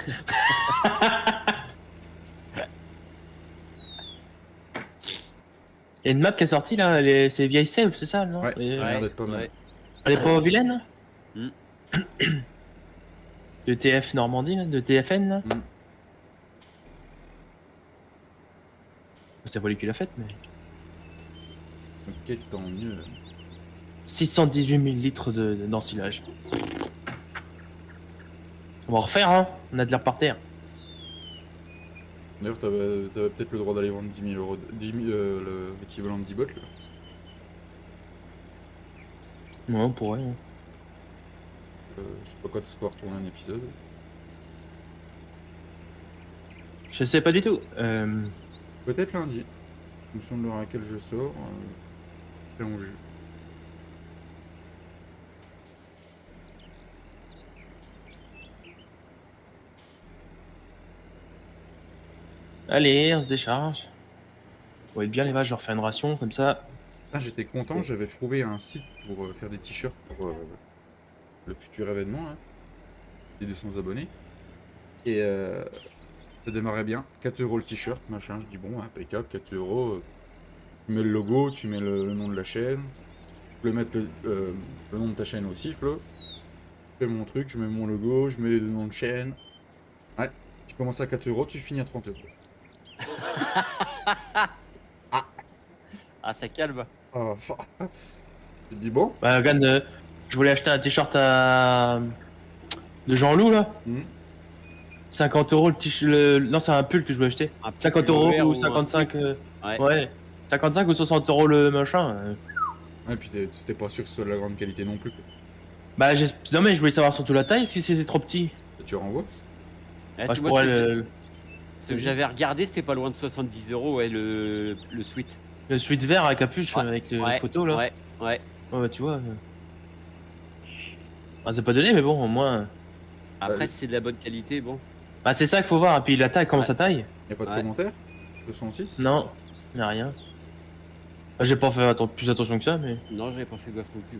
Il y a une map qui est sortie là, c'est vieille save, c'est ça, non? Ouais. Et, a l'air d'être pas mal. ouais. Elle est pas vilaine? Mm. De TF Normandie, là, de TFN là? Mm. C'est pas lui qui l'a faite, mais. Ok, tant mieux. 618 000 litres d'ensilage. On va en refaire, hein? On a de l'air par terre. D'ailleurs, t'avais peut-être le droit d'aller vendre 10 000 euros, l'équivalent de 10 bots là. Ouais, on pourrait. Hein. Je sais pas quand est-ce qu'on va retourner un épisode. Je sais pas du tout. Peut-être lundi. En fonction de l'heure à laquelle je sors. Et on joue. Allez, on se décharge. Ouais, bien les vaches, je leur fais une ration comme ça. Ah, j'étais content, j'avais trouvé un site pour faire des t-shirts pour le futur événement, là. Les 200 abonnés. Et ça démarrait bien. 4 € le t-shirt, machin. Je dis bon, impeccable, 4 €. Tu mets le logo, tu mets le nom de la chaîne. Je peux mettre le nom de ta chaîne aussi, Flo. Je fais mon truc, je mets mon logo, je mets le nom de chaîne. Ouais, tu commences à 4 €, tu finis à 30 €. Ah, ça calme. Ah, tu te dis bon. Bah, regarde, je voulais acheter un t-shirt à. De Jean-Loup là. 50 € le t-shirt. Non, c'est un pull que je voulais acheter. Un petit 50 pull € vert ou un 55. truc. Ouais. Ouais. 55 ou 60 € le machin. Ouais, puis c'était pas sûr que ce soit de la grande qualité non plus, quoi. Bah, non, mais je voulais savoir surtout la taille, si c'est trop petit. Et tu renvoies. Ah, Bah, si je moi, pourrais ce que j'avais regardé, c'était pas loin de 70 €, ouais, le suite. le suite vert à capuche Ouais, avec les ouais, photos là. Ouais, ouais. Ouais, bah, tu vois. Ah, c'est pas donné, mais bon, au moins. Après, si c'est de la bonne qualité, bon. Bah, c'est ça qu'il faut voir. Et puis la taille, comment Ouais. ça taille? Y a pas de Ouais. commentaires sur son site? Non, y a rien. Ah, j'ai pas fait plus attention que ça, mais. Non, j'avais pas fait gaffe non plus.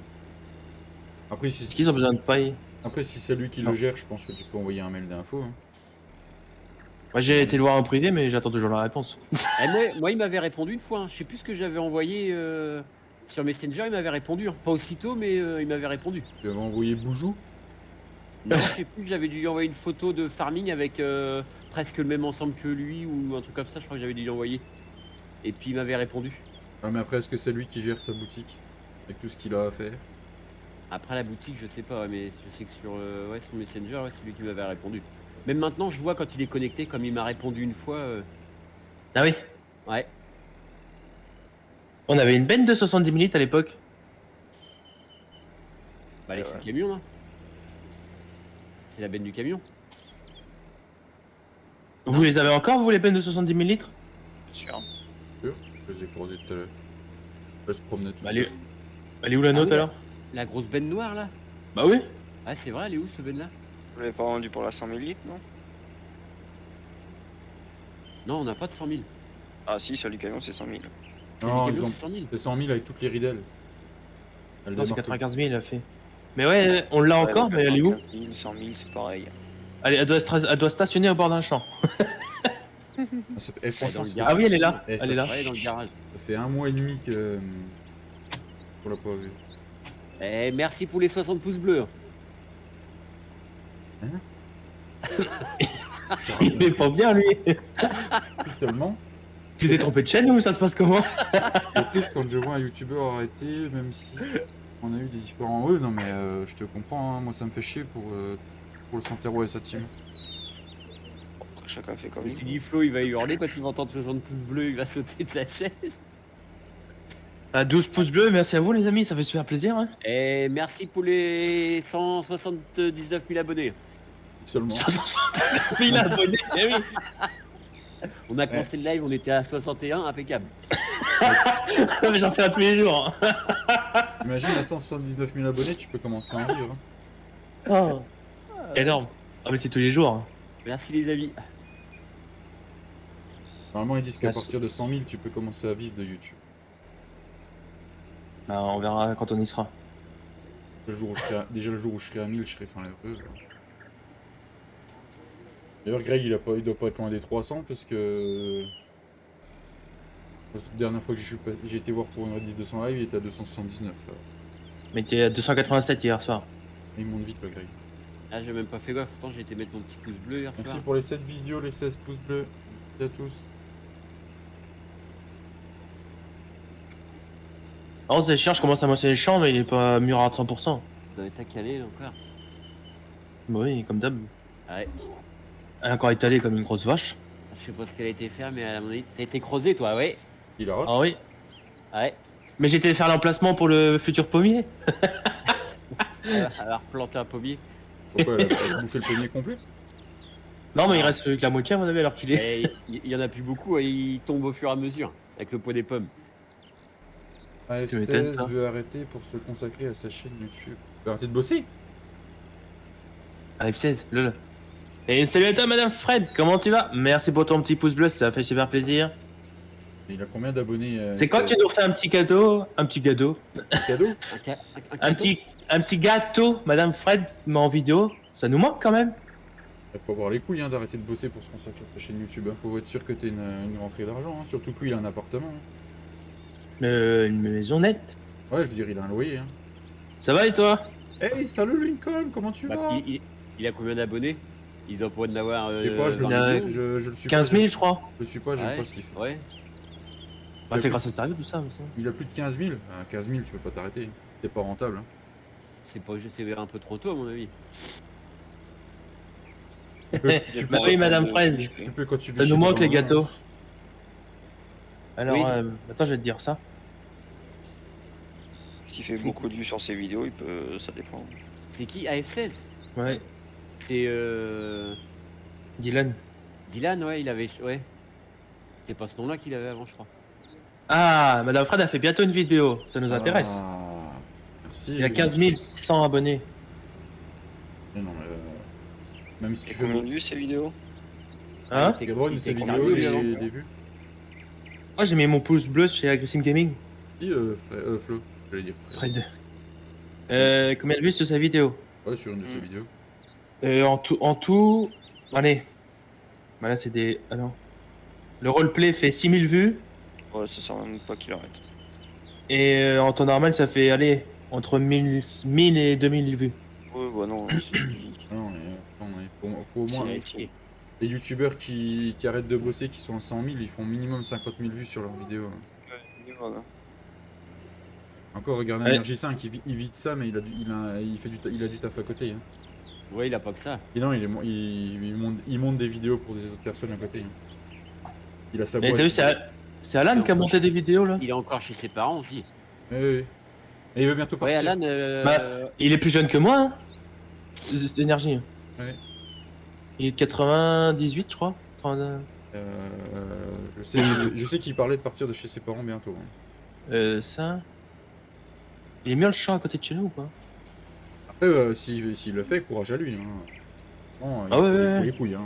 Après, Est-ce qu'ils ont besoin de paille? Après, si c'est lui qui Non. le gère, je pense que tu peux envoyer un mail d'info. Hein. Moi, j'ai été le voir en privé, mais j'attends toujours la réponse. Moi, il m'avait répondu une fois. Hein. Je sais plus ce que j'avais envoyé sur Messenger. Il m'avait répondu. Hein. Pas aussitôt, mais il m'avait répondu. Tu avais envoyé Boujou. Non, je sais plus. J'avais dû lui envoyer une photo de farming avec presque le même ensemble que lui ou un truc comme ça. Je crois que j'avais dû lui envoyer. Et puis il m'avait répondu. Ah, mais après, est-ce que c'est lui qui gère sa boutique avec tout ce qu'il a à faire? Après la boutique, je sais pas, ouais, mais je sais que sur son Messenger, ouais, c'est lui qui m'avait répondu. Même maintenant, je vois quand il est connecté, comme il m'a répondu une fois. Ah oui. Ouais. On avait une benne de 70 minutes à l'époque. Bah, elle est Ouais, sur le ouais. camion, là. C'est la benne du camion. Vous les avez encore, vous, les bennes de 70 000 litres? Bien sûr. Sûr. Je les ai croisés tout à l'heure. On peut se promener. Bah, elle est où la Ah nôtre oui, alors? La grosse benne noire, là. Bah oui. Ah, c'est vrai, elle est où, ce benne-là? Vous l'avez pas vendu pour la 100 000 litres, non? Non, on n'a pas de 100 000. Ah si, sur le camion c'est 100 000. Non, les ils camions, ont... c'est 100 000. c'est 100 000 avec toutes les ridelles. Elle Non, c'est démarre 95 000, elle a fait. Mais ouais, on l'a Ouais, encore, donc mais elle est où? 95 000, 100 000, c'est pareil. Elle doit stationner au bord d'un champ. tout. Eh, franchement, dans le ça fait- garage. Ah oui, elle est là. Eh, Elle ça- est là. Ouais, dans le garage. Ça fait 1 mois et demi que. On l'a pas vu. Eh, merci pour les 60 pouces bleus. Il est pas bien, lui. Tellement. Tu t'es trompé de chaîne ou ça se passe comment? C'est triste quand je vois un youtubeur arrêter, même si on a eu des différents. Oui, non, mais je te comprends, hein, moi ça me fait chier pour le Santero et sa team. Après, chacun fait Je comme me il suis veut. dit, Flo, il va hurler quand il va entendre 60 pouces bleus, il va sauter de la chaise. À 12 pouces bleus, merci à vous, les amis, ça fait super plaisir. Hein. Et merci pour les 179 000 abonnés. Seulement. 169 000 abonnés, eh oui. On a commencé le live, on était à 61, impeccable. Mais j'en fais un tous les jours. Imagine à 179 000 abonnés, tu peux commencer à en vivre. Hein. Oh. Énorme. Ah mais c'est tous les jours. Hein. Merci les amis. Normalement, ils disent qu'à Merci. partir de 100 000, tu peux commencer à vivre de YouTube. Bah, on verra quand on y sera. Déjà le jour où je serai à 1000, je serai fin heureux. D'ailleurs, Greg, il doit pas être loin des 300 parce que. La dernière fois que j'ai été voir pour une rediff de son live, il était à 279. Là. Mais t'es à 287 hier soir. Il monte vite, le Greg. Ah, j'ai même pas fait gaffe, pourtant j'ai été mettre mon petit pouce bleu hier Merci soir. pour les 7 vidéos, les 16 pouces bleus. Merci à tous. Oh, c'est chiant, je commence à moissonner le champ, mais il est pas mûr à 100%. Ça doit être calé là encore. Bah oui, comme d'hab. Ouais. Elle a encore étalé comme une grosse vache. Je sais pas ce qu'elle a été faire, mais à mon avis, t'as été creusé toi, ouais. Il a rate. Ah oui. Ouais. Mais j'ai été faire l'emplacement pour le futur pommier. Elle va replanter un pommier. Pourquoi elle a bouffé le pommier complet? Non, mais il reste que la moitié, à mon avis, alors qu'il est. Et il y en a plus beaucoup, et il tombe au fur et à mesure, avec le poids des pommes. Tu m'étonnes, AF16 ça. veut arrêter pour se consacrer à sa chaîne YouTube. Il veut arrêter de bosser? À F16, lol. Et salut à toi, Madame Fred, comment tu vas? Merci pour ton petit pouce bleu, ça fait super plaisir. Et il a combien d'abonnés C'est quand tu nous refais un petit cadeau? Un petit cadeau? cadeau? Un petit gâteau, Madame Fred, mais en vidéo. Ça nous manque quand même. Il faut avoir les couilles hein, d'arrêter de bosser pour se consacrer à sa chaîne YouTube. Hein. Faut être sûr que t'aies une rentrée d'argent. Hein. Surtout que lui, il a un appartement. Hein. Une maison nette. Ouais, je veux dire, il a un loyer. Hein. Ça va et toi? Hey, salut Lincoln, comment tu Bah, vas? il a combien d'abonnés? Il doit pas en avoir. Je sais pas, je le il a- suis, je le suis 15 pas. 000, je crois. Je le suis pas, j'aime Ouais, pas ce qu'il fait. ouais. Bah, c'est grâce à Stereo tout ça. Mais ça. Il a plus de 15 000. Ah, 15 000, tu peux pas t'arrêter. T'es pas rentable. Hein. C'est un peu trop tôt à mon avis. Tu Bah peux, oui, Madame Fred. tu peux quand tu Ça vis nous chez manque les maman, gâteaux. hein. Alors, Oui. attends, je vais te dire ça. S'il fait beaucoup de vues sur ses vidéos, il peut. Ça dépend. C'est qui? AF16? Ouais, C'est Dylan. Dylan, ouais, il avait. Ouais. C'est pas ce nom-là qu'il avait avant, je crois. Ah, Madame Fred a fait bientôt une vidéo, ça nous intéresse. Ah, merci. Il a 15 100 abonnés. Mais non, même si Et tu fais combien de vues ces vidéos? Hein? Il Gabron, était ces extérieur, vidéos, lui, avant. des vues. Moi j'ai mis mon pouce bleu chez Aggressive Gaming. Si, Flo, j'allais dire Fred. Fred. Combien de vues sur sa vidéo? Ouais, sur une de ses vidéos. En tout, allez. Bah là, c'est des. Ah non. Le roleplay fait 6000 vues. Ouais, ça sert même pas qu'il arrête. Et en temps normal, ça fait, allez, entre 1000 et 2000 vues. Ouais, bah non, Non, faut au C'est moins. vérifié. Les youtubeurs qui arrêtent de bosser, qui sont à 100 000, ils font minimum 50 000 vues sur leurs vidéos. voilà. Encore, regarde Ouais. Energy 5, il vit de ça, mais il a du taf à côté. Hein. Ouais, il a pas que ça. Et non, il monte des vidéos pour des autres personnes à côté. Hein. Il a sa Mais boîte. t'as vu, c'est Alan qui a monté des vidéos là. Il est encore chez ses parents aussi. Oui. Et il veut bientôt Ouais, partir. Alan. Bah, il est plus jeune que moi, hein. C'est énergie. Hein. Ouais. Il est de 98, je crois. 30, Je sais qu'il parlait de partir de chez ses parents bientôt. Hein. ça. Il est mieux le champ à côté de chez nous ou pas? Après, s'il le fait, courage à lui. Hein. Non, Ah ouais, il faut ouais. les couilles. Hein.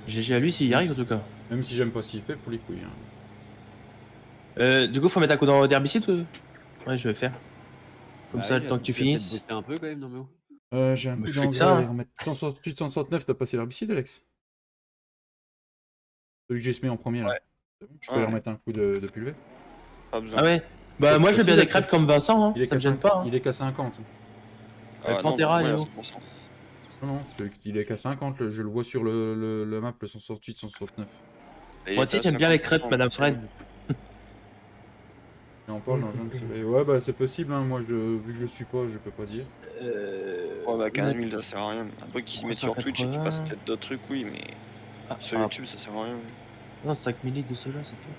GG à lui s'il y arrive en tout cas. Même si j'aime pas ce qu'il fait, faut les couilles. Du coup, faut mettre un coup dans d'herbicide ou... Ouais, je vais faire. Comme Bah ça, oui, le temps que tu vas peut-être finisses. bosser un peu quand même, non mais oh. J'ai un Mais coup je fais que d'engrais ça, à hein. aller remettre. 168, 169, t'as passé l'herbicide, Alex? Celui que j'ai semé en premier là. Ouais. C'est bon, je peux aller Ouais. remettre un coup de pulvé? Pas besoin. Ah ouais. Bah, moi, je veux bien Facile, des crêpes comme Vincent, hein. Il est Ça me qu'à gêne 5 pas. Hein. Il est qu'à 50. Ah, non, Pantera, ouais, il est à où 100%. Non, il est qu'à 50, je le vois sur le map, le 168, 169. Et Moi aussi, t'as j'aime bien les 50%, crêpes, Madame c'est Fred. Et on parle dans un de ces... Ouais, bah c'est possible, hein. Moi, vu que je le suis pas, je peux pas dire. bon. Ouais, bah 15 000, ça sert à rien. Après qu'ils se mettent sur Twitch et qu'ils 380. passent peut-être d'autres trucs, oui, mais sur YouTube, ça sert à rien. Non, 5000 litres de cela, c'est tout.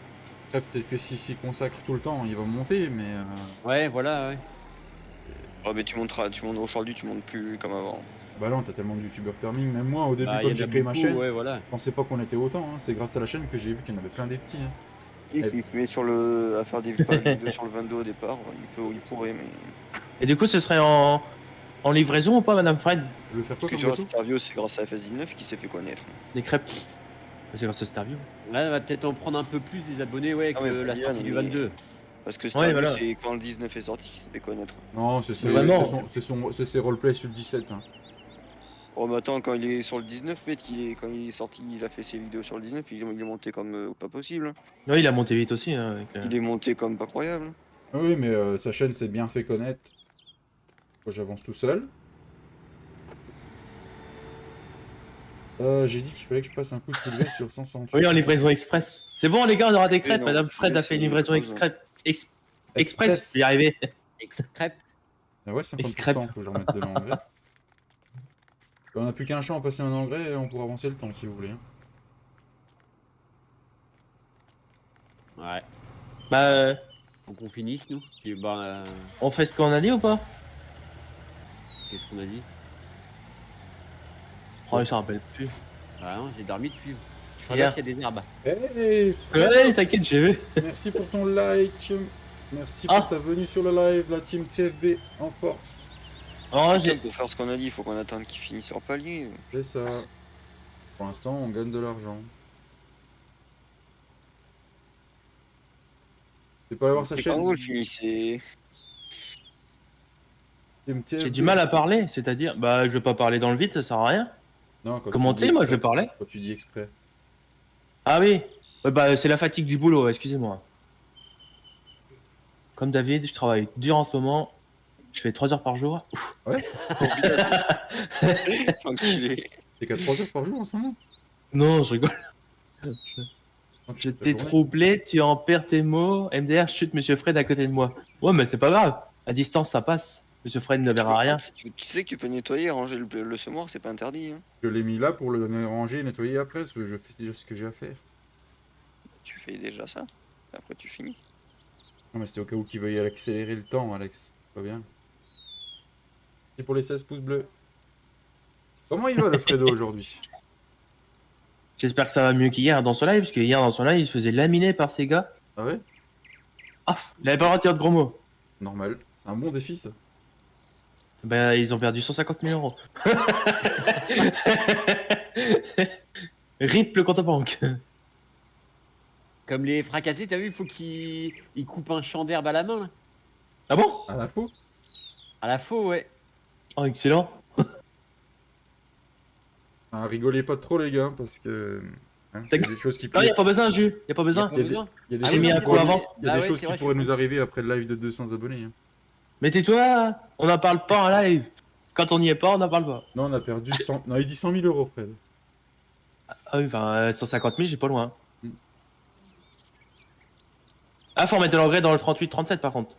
Après, peut-être que s'il consacre tout le temps, il va monter, mais... Ouais, voilà, ouais. Ouais, mais tu montes aujourd'hui, tu montes plus comme avant. Bah non, t'as tellement de youtubeurs farming. Même moi, au début, Bah, quand y en j'ai a créé ma beaucoup, chaîne, ouais, voilà. je pensais pas qu'on était autant. Hein. C'est grâce à la chaîne que j'ai vu qu'il y en avait plein des petits. Hein. Et qui se met à faire des vidéos sur le 22 au départ, il pourrait, mais. Et du coup, ce serait en livraison ou pas, Madame Fred? Je veux faire quoi Parce que comme tu vois, gâteau? Starvio, c'est grâce à FS19 qui s'est fait connaître. Des crêpes. C'est grâce à Starview. Là, on va peut-être en prendre un peu plus des abonnés, ouais, Ah que ouais, la pas sortie Diane, du mais- 22. Parce que Starvio, voilà. c'est quand le 19 est sorti qu'il s'est fait connaître. Non, c'est Vraiment. ses roleplays sur le 17. Hein. Oh, mais attends, quand il est sur le 19, mec, quand il est sorti, il a fait ses vidéos sur le 19, il est monté comme pas possible. Hein. Oui, il a monté vite aussi. Hein, avec, Il est monté comme pas croyable. Ah oui, mais sa chaîne s'est bien fait connaître. Moi, j'avance tout seul. J'ai dit qu'il fallait que je passe un coup de soulevé sur 168. Oui, en livraison express. C'est bon, les gars, on aura des crêpes. non, Madame Fred a mais fait une c'est livraison pas express. J'y arrivé. Crêpes. Ah ouais, 50%, faut que je remette de l'engrais. On n'a plus qu'un champ à passer un engrais et on pourra avancer le temps si vous voulez. Hein. Ouais. Bah, Faut qu'on finisse, nous. Bah, on fait ce qu'on a dit ou pas? qu'est-ce qu'on a dit? Oh, il s'en rappelle plus. Ah non, j'ai dormi depuis. Je Hier. regarde qu'il y a des herbes. Hey, Ouais, t'inquiète, j'ai vu. merci pour ton like. Merci Ah. pour ta venue sur le live, la team TFB en force. Oh, j'ai. Pour faire ce qu'on a dit, il faut qu'on attende qu'il finisse sur palier. C'est ça. Pour l'instant, on gagne de l'argent. C'est pas aller voir sa C'est chaîne. quand vous le finissez. Team TFB. J'ai du mal à parler, c'est-à-dire, bah, je vais pas parler dans le vide, ça sert à rien. Non, quand tu Commenter, dis moi, je vais exprès. parler. Quand tu dis exprès. Ah oui. Ouais, bah, c'est la fatigue du boulot, excusez-moi. Comme David, je travaille dur en ce moment. Je fais 3 heures par jour. Ouf. Enculé. T'es qu'à 3 heures par jour en ce moment? Non, je rigole. Quand tu Je fais ta t'ai journée. troublé, tu en perds tes mots. MDR, chute Monsieur Fred à côté de moi. Ouais, mais c'est pas grave. À distance, ça passe. Monsieur Fred ne verra rien. Tu sais que tu peux nettoyer, ranger le semoir, c'est pas interdit. Hein. Je l'ai mis là pour le ranger et nettoyer après, parce que je fais déjà ce que j'ai à faire. Tu fais déjà ça. Après, tu finis. Non, mais c'était au cas où qu'il veuille accélérer le temps, Alex. Pas bien. C'est pour les 16 pouces bleus. Comment il va, le Fredo, aujourd'hui? J'espère que ça va mieux qu'hier dans son live, parce que hier dans son live, il se faisait laminer par ces gars. Ah ouais? Ah, il avait pas le droit de dire de gros mots. Normal. C'est un bon défi, ça. Ben, ils ont perdu 150 000 euros. RIP le compte à banque. Comme les fracassés, t'as vu, il faut qu'ils coupent un champ d'herbe à la main, là. Ah bon? À la faux. À la faux, ouais. Oh, excellent. Ah, rigolez pas trop, les gars, parce que. Hein, il y a des choses qui Non, y a pourraient. pas besoin, Jus. Y a pas besoin. Pas Il y a des- besoin. il y a des Ah J'ai choses mis qui un coup pourraient- avant. Il y a Bah des ouais, choses c'est qui vrai, pourraient je suis nous arriver après le live de 200 abonnés. Hein. Mais tais-toi, on n'en parle pas en live. Quand on n'y est pas, on n'en parle pas. Non, on a perdu 100. Non, il dit 100 000 euros, Fred. Ah oui, enfin, 150 000, j'ai pas loin. Mm. Ah, faut remettre de l'engrais dans le 38-37 par contre.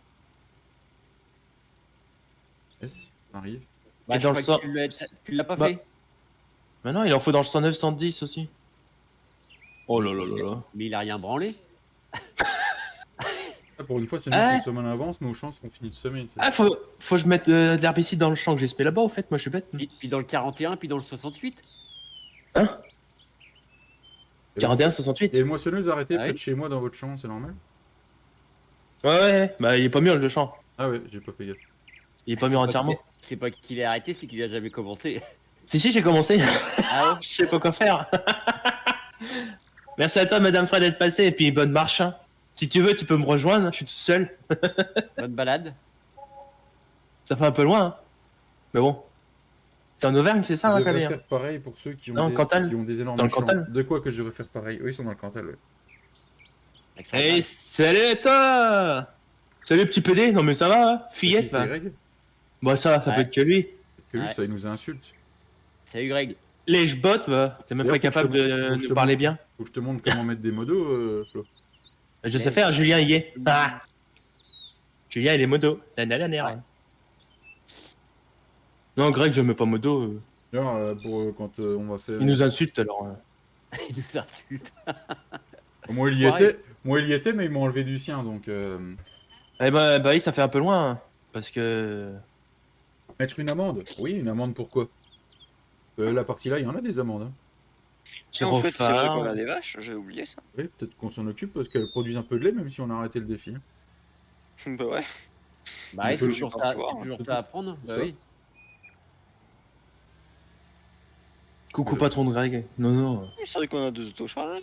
Yes, ça arrive. Bah, Et je dans crois le sang- que tu l'as pas Bah. fait. Maintenant, il en faut dans le 109-110 aussi. Oh là là là là. Mais il a rien branlé. Ah, pour une fois, c'est nous Ah. qui sommes en avance, mais aux chances qu'on finit de semer. tu sais. Ah, faut que je mette de l'herbicide dans le champ que j'ai spé là-bas, au fait. Moi, je suis bête. Puis dans le 41, puis dans le 68. Hein? Et 41-68. Et le moissonneuse arrêté Ah près oui. de chez moi dans votre champ, c'est normal? Ouais, bah, il est pas mûr le champ. Ah ouais, j'ai pas fait gaffe. Il est pas mûr entièrement. C'est pas qu'il est arrêté, c'est qu'il a jamais commencé. Si, j'ai commencé. Ah ouais. Je sais pas quoi faire. Merci à toi, Madame Fred, d'être passée. Et puis, bonne marche. Hein. Si tu veux, tu peux me rejoindre. Je suis tout seul. Bonne balade. Ça fait un peu loin. Hein. Mais bon. C'est en Auvergne, c'est ça, Je hein, devrais Calais, hein. faire pareil pour ceux qui ont, Non, Cantal. qui ont des énormes Dans le champs. Cantal. De quoi que je devrais faire pareil? Oui, ils sont dans le Cantal, ouais. Accent Hey, mal. salut toi. Salut, petit PD. Non, mais ça va, hein. Fillette, C'est là. Greg? Bon, ça peut Ouais. être que lui. Que lui, Ouais. ça, il nous insulte. Salut Greg. Les jbots, va. T'es même D'ailleurs, pas faut que capable je te montre- faut que je de te parler montre. bien. Faut que je te montre comment mettre des modos, Flo. Je sais faire, Julien y est. Ah. Julien, il est modo. Ouais. Non, Greg, je mets pas modo. D'ailleurs, pour quand on va faire. Il nous insulte alors. Il nous insulte. Moi, il y Pareil. était. Moi, il y était, mais ils m'ont enlevé du sien, donc. Eh bah oui, ça fait un peu loin. Hein, parce que. Mettre une amende? Oui, une amende pourquoi? La partie là, il y en a des amendes. Hein. Si en fait, c'est vrai Gyrophare. qu'on a des vaches, j'avais oublié ça. Oui, peut-être qu'on s'en occupe parce qu'elles produisent un peu de lait, même si on a arrêté le défi. Hein. Bah ouais. Bah ouais, Il c'est faut toujours le ça, savoir, c'est toujours c'est ça à apprendre. C'est Bah ça. oui. Coucou, patron de Greg. Non, non. C'est vrai qu'on a deux autocharges.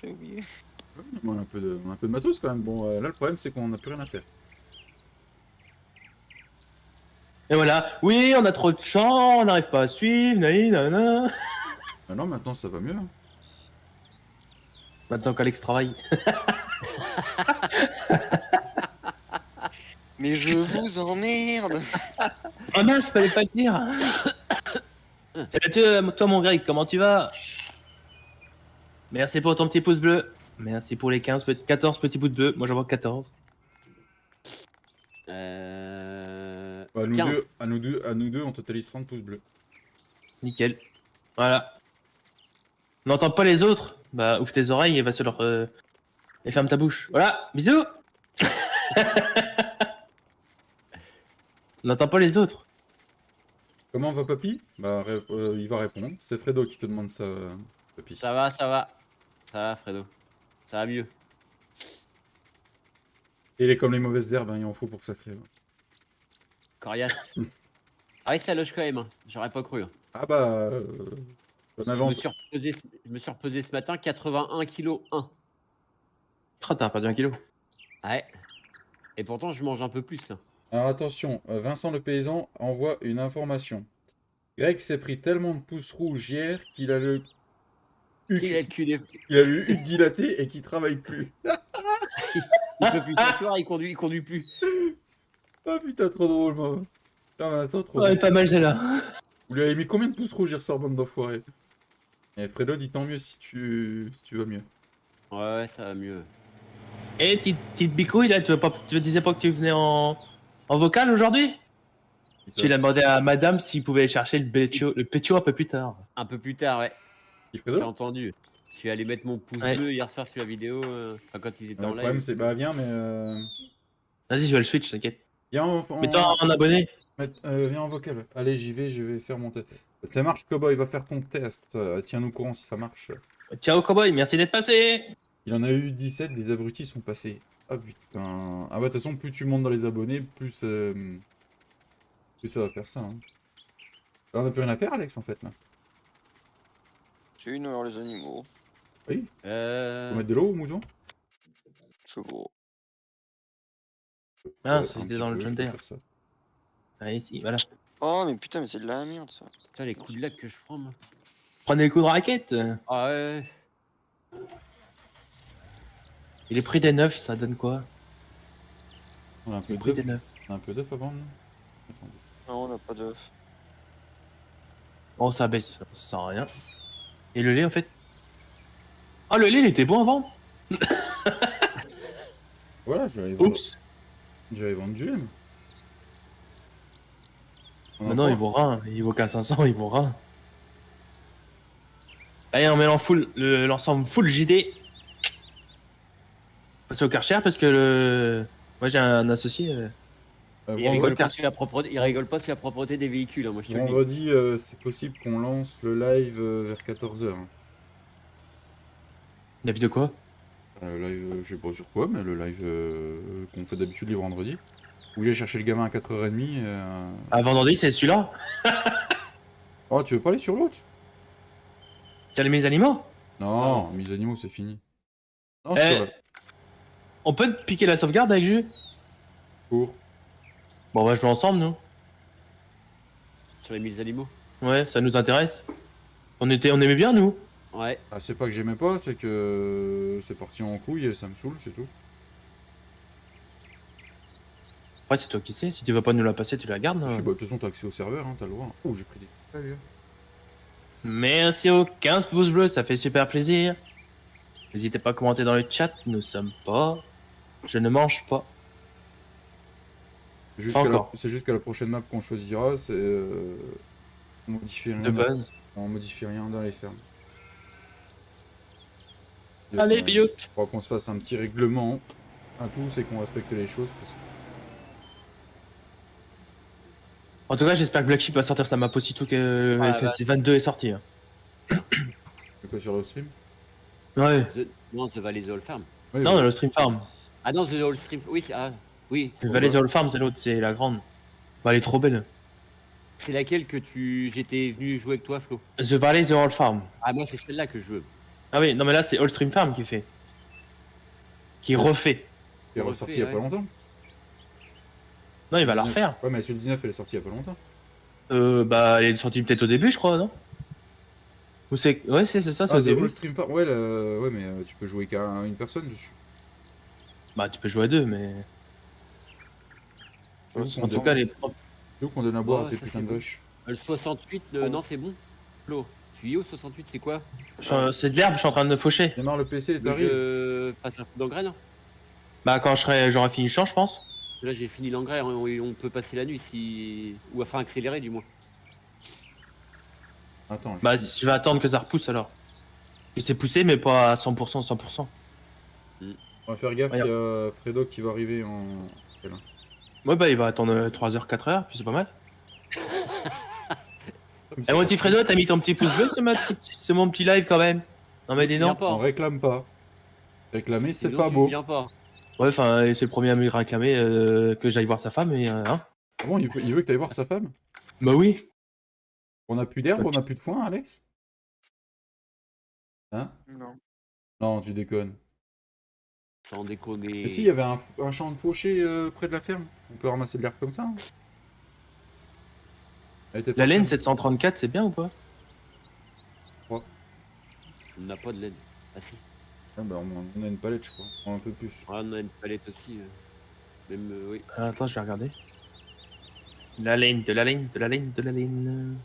J'avais oublié. Ouais, mais on a un peu de matos quand même. Bon, là, le problème, c'est qu'on n'a plus rien à faire. Et voilà. Oui, on a trop de champs, on n'arrive pas à suivre. Nanana. Ah non, maintenant, ça va mieux. Hein. Maintenant qu'Alex travaille. Mais je vous emmerde. Oh mince, fallait pas le dire. Salut toi, mon Greg, comment tu vas? Merci pour ton petit pouce bleu. Merci pour les 14 petits pouces bleus. Moi, j'en vois 14. À nous 15. deux, à nous deux, on totalise 30 pouces bleus. Nickel. Voilà. On n'entend pas les autres? Bah, ouvre tes oreilles et va sur leur. Et ferme ta bouche. Voilà, bisous. On n'entend pas les autres. Comment va papy? Bah, il va répondre. C'est Fredo qui te demande ça, papy. Ça va, ça va. Ça va, Fredo. Ça va mieux. Et il est comme les mauvaises herbes, hein, il en faut pour que ça crève. Coriace. Ah oui, ça loge quand même. Hein. J'aurais pas cru. Hein. Ah bah, on avait Je me suis reposé ce matin, 81 kg 1. Oh, t'as perdu 1 kilo. Ouais. Et pourtant, je mange un peu plus. Hein. Alors attention, Vincent le paysan envoie une information. Greg s'est pris tellement de pouces rouges hier qu'il a le Il a le cul des... il a le huc dilaté et qu'il travaille plus. Il peut plus s'asseoir, il conduit plus. Ah putain, trop drôle, moi. Ah, mais attends, trop Ouais, drôle. pas mal celle-là. Vous lui avez mis combien de pouces rouges hier soir, bande d'enfoirés? Et Fredo dit tant mieux si tu vas mieux. Ouais, ça va mieux. Et petite bicouille, là, tu disais pas que tu venais en vocal aujourd'hui? Tu l'as demandé à madame s'il pouvait chercher le pétio un peu plus tard. Un peu plus tard, ouais. Qui J'ai Fredo? entendu. Je suis allé mettre mon pouce Ouais. bleu hier soir sur la vidéo, enfin, quand ils étaient Le en problème live. c'est, bah viens, mais Vas-y, je vais le switch, t'inquiète. viens Mets-toi en abonné. viens en vocal. Allez, j'y vais, je vais faire mon test. Ça marche, Cowboy, va faire ton test. Tiens-nous au courant si ça marche. Ciao, cowboy, merci d'être passé. Il en a eu 17, des abrutis sont passés. Ah putain. Ah bah de toute façon, plus tu montes dans les abonnés, plus ça va faire ça. Hein. Là, on n'a plus rien à faire, Alex, en fait, là. C'est une heure les animaux. Oui, Euh... faut mettre de l'eau au mouton. Je vois. Ah, Un c'était petit dans le peu, je John peux Deere. faire ça. Ah, ici, voilà. Oh, mais putain, mais c'est de la merde ça. Putain, les coups de lag que je prends, moi. Prenez le coup de raquette. Ah ouais. Et les prix des neufs, ça donne quoi? On a un peu Les prix d'œuf. des neufs. On a un peu d'œuf à vendre, non? Attendez. Non, on n'a pas d'œuf. Oh, ça baisse, ça sert à rien. Et le lait, en fait? Ah, le lait, il était bon avant? Voilà, Oups. j'allais vendre du lait. Mais... On a Maintenant, pas- il vaut rien. Il vaut qu'à 500, il vaut rien. Allez, on met l'ensemble full JD. Passer au Karcher parce que moi, j'ai un associé. Il rigole vendredi- pas sur la propreté, il rigole pas sur la propreté des véhicules, hein, moi je te le dis. Vendredi, c'est possible qu'on lance le live vers 14h. La vidéo quoi? Le live, je sais pas sur quoi, mais le live qu'on fait d'habitude les vendredis. Où j'ai cherché le gamin à 4h30. Ah, vendredi, c'est celui-là? Oh, tu veux pas aller sur l'autre? C'est les mes animaux? Non, mes animaux, c'est fini. Non, Eh, sur la on peut te piquer la sauvegarde avec jus? cour. Bon, on va jouer ensemble, nous. Sur les 1000 animaux. Ouais, ça nous intéresse. On aimait bien, nous. Ouais. Ah, c'est pas que j'aimais pas, c'est que c'est parti en couille et ça me saoule, c'est tout. Après, c'est toi qui sais. Si tu veux pas nous la passer, tu la gardes. Je sais hein. pas, de toute façon, t'as accès au serveur, hein, t'as le droit. Oh, j'ai pris des. Ah, gars. Merci aux 15 pouces bleus, ça fait super plaisir. N'hésitez pas à commenter dans le chat, nous sommes pas. Je ne mange pas. Pas encore. C'est juste qu'à la prochaine map qu'on choisira, c'est. On modifie rien De base. on modifie rien dans les fermes. Et, Allez, Biout. faudra qu'on se fasse un petit règlement à tous et qu'on respecte les choses parce que. En tout cas, j'espère que Black Sheep va sortir sa map aussitôt que Ah, FT22 est sorti. hein. C'est quoi sur le stream? Ouais. Non, The Valley All Farm. Oui, Non, le Stream Farm. Ah non, The All Stream. Oui, oui. Le Valley All Farm, c'est l'autre, c'est la grande. Bah, elle est trop belle. C'est laquelle que j'étais venu jouer avec toi, Flo? The Valley All Farm. Ah, moi, c'est celle-là que je veux. Ah oui, non, mais là, c'est All Stream Farm qui fait. Qui refait. Il est ressorti il y a ouais. pas longtemps. Non, il va la refaire. Ouais, mais sur le 19, elle est sortie il y a pas longtemps. Bah, elle est sortie peut-être au début, je crois, non? Ou c'est. Ouais, c'est ça, c'est Ah, au The début. All Stream Farm. Ouais, ouais, mais tu peux jouer qu'à une personne dessus. Bah, tu peux jouer à deux, mais. En tout cas, les. C'est où qu'on donne à boire à Ouais, ces ça, putains c'est de bon. vaches. Le 68, non, c'est bon. Flo, tu y es au 68, c'est quoi? C'est de l'herbe, je suis en train de faucher. Démarre le PC et Le t'arrives. jeu passe un coup d'engrais, non? Bah, quand j'aurai fini le champ, je pense. Là, j'ai fini l'engrais, on peut passer la nuit si. Ou enfin accélérer du moins. Attends, Bah, je vais attendre que ça repousse alors. Et c'est poussé, mais pas à 100%, 100%. on va faire gaffe, il y Regarde. a Fredo qui va arriver en. Ouais, bah, il va attendre 3h, 4h, puis c'est pas mal. Eh, mon petit Fredo, t'as mis ton petit pouce bleu c'est mon petit live quand même. Non, mais dis Viens non. pas. On réclame pas. Réclamer, c'est Sinon, pas tu beau. viens pas. Ouais, enfin, c'est le premier à me réclamer que j'aille voir sa femme, et hein. Ah bon, il veut que t'ailles voir sa femme? Bah oui. On a plus d'herbe, Ok. on a plus de foin, Alex? Hein? Non. Non, tu déconnes. Sans déconner. Mais si, il y avait un champ de fauché près de la ferme. On peut ramasser de l'herbe comme ça. Hein. Elle était pas La laine pleine. 734, c'est bien ou pas? On n'a pas de laine. Ah si. Ah bah, on a une palette, je crois. Un peu plus. Ah, on a une palette aussi. Même, oui. Attends, je vais regarder. La laine, de la laine, de la laine, de la laine.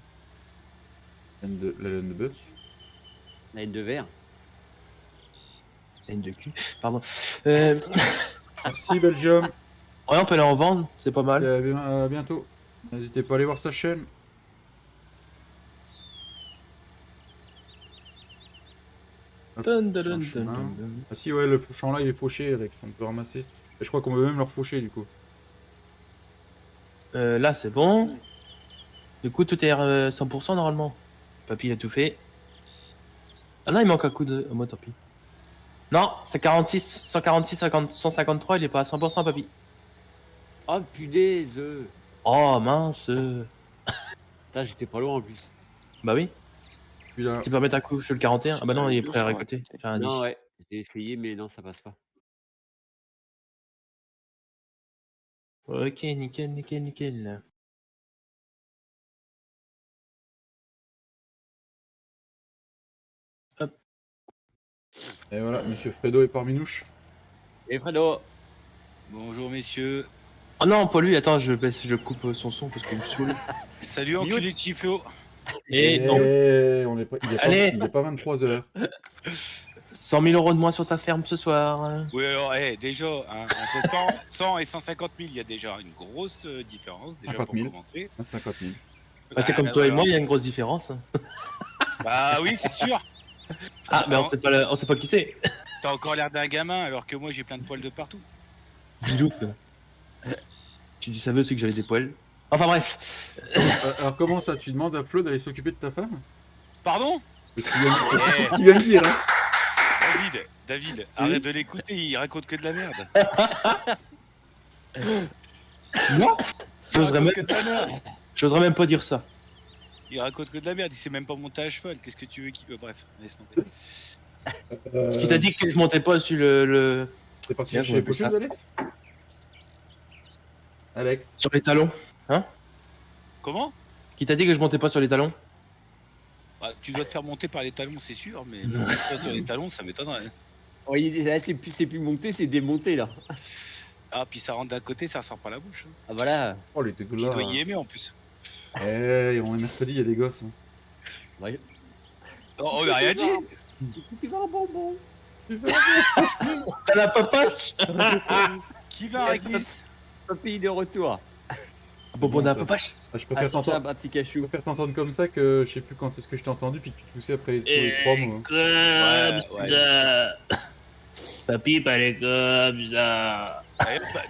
La laine de bœuf. La laine de verre. Laine de cul, pardon. Merci, Belgium. Ouais, on peut aller en vendre, c'est pas mal. Et à bientôt. N'hésitez pas à aller voir sa chaîne. Hop, Dun, dun, c'est un dun, chemin. dun, dun. Ah si, ouais, le champ là, il est fauché, Alex. On peut ramasser. Et je crois qu'on peut même le refaucher, du coup. Là, c'est bon. Du coup, tout est 100% normalement. Papy, il a tout fait. Ah non, il manque un coup de. Oh, moi, tant pis. Non, c'est 46, 146, 153, il est pas à 100%, papy. Oh punaise. Oh mince. Putain, j'étais pas loin en plus. Bah oui. Puis là, Tu peux mettre un coup sur le 41. Ah bah non, il est prêt à récolter. J'ai rien dit. Non, ouais. J'ai essayé, mais non, ça passe pas. Ok, nickel, nickel, nickel. Hop. Et voilà, monsieur Fredo est parmi nous. Et Fredo. Bonjour messieurs. Oh non, pas lui, attends, je coupe son son parce qu'il me saoule. Salut enculé de Chiflo. Et non, on est pas, Allez. il est pas 23h. 100 000 € de moins sur ta ferme ce soir. Oui, alors, déjà, hein, entre 100 et 150 000, il y a déjà une grosse différence, déjà 50 pour 000. commencer. 50 000. Bah, c'est comme toi et moi, il y a une grosse différence. Bah oui, c'est sûr. Ah, mais on sait pas qui c'est. T'as encore l'air d'un gamin alors que moi j'ai plein de poils de partout. Bilou. Tu savais aussi que j'avais des poils. Enfin bref. Alors comment ça, tu demandes à Flo d'aller s'occuper de ta femme? Pardon? C'est ce qu'il vient de dire, hein. David, arrête de l'écouter, il raconte que de la merde. Non, j'oserais même, Que de la merde. j'oserais même pas dire ça. Il raconte que de la merde, il sait même pas monter à cheval. Qu'est-ce que tu veux qu'il... Bref, laisse tomber. Qui t'a dit que je montais pas sur le... C'est parti Bien, chez les je vois ça. pocheuses, Alex? sur les talons? Comment? Qui t'a dit que je montais pas sur les talons? Bah, tu dois te faire monter par les talons, c'est sûr, mais Non. toi, sur les talons, ça m'étonnerait. Oh, là, c'est plus monté, c'est démonté là. Ah, puis ça rentre d'un côté, ça ressort par la bouche. Hein. Ah voilà. Oh, les Tu dégueulasses. dois y aimer en plus. Eh, on est mercredi, il y a des gosses. Hein. Ouais. Oh, on a rien dit. Tu veux un bonbon? T'as la papache? Qui va à l'église? Papy de retour. Bonbon d'un ça. papache? Ah, je Ah, préfère un petit cachou. t'entendre comme ça que je sais plus quand est-ce que je t'ai entendu puis que tu toussais après tous les 3 mots. Hein. Ouais, ça. Papy, pas les comme ça.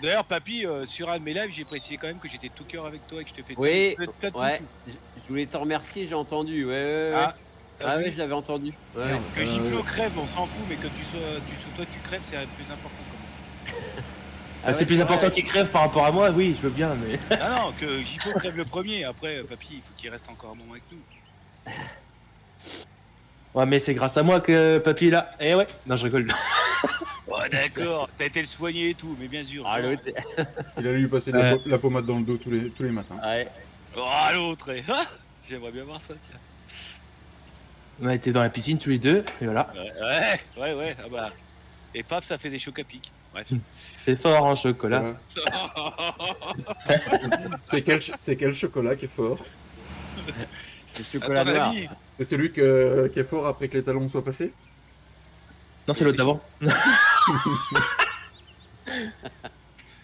D'ailleurs, papy, sur un de mes lives, j'ai précisé quand même que j'étais tout cœur avec toi et que je te fais Oui, plein de ouais. toutous. Je voulais t'en remercier, j'ai entendu. Ouais. Ah, t'as Ah vu ouais, je l'avais entendu. Ouais. Merde. Que Giflo crève, on s'en fout, mais que toi tu crèves, c'est le plus important quand même. Ah C'est ouais, plus important vrai. qu'il crève par rapport à moi, oui, je veux bien, mais... Ah non, que Giflo crève le premier, après, papy, il faut qu'il reste encore un moment avec nous. Ouais, mais c'est grâce à moi que papy est là. Eh ouais. Non, je rigole. Ouais, d'accord, t'as été le soigner et tout, mais bien sûr. Ah genre. l'autre, Il allait lui passer la pommade dans le dos tous les matins. ouais. Oh, l'autre, ah, j'aimerais bien voir ça, tiens. On a été dans la piscine tous les deux, et voilà. Ouais, ah bah. Et paf, ça fait des chocs à pic. Bref. C'est fort en chocolat. Voilà. C'est quel chocolat qui est fort? Le À chocolat ton noir. avis, C'est celui qui est fort après que les talons soient passés? Non, c'est l'autre d'avant.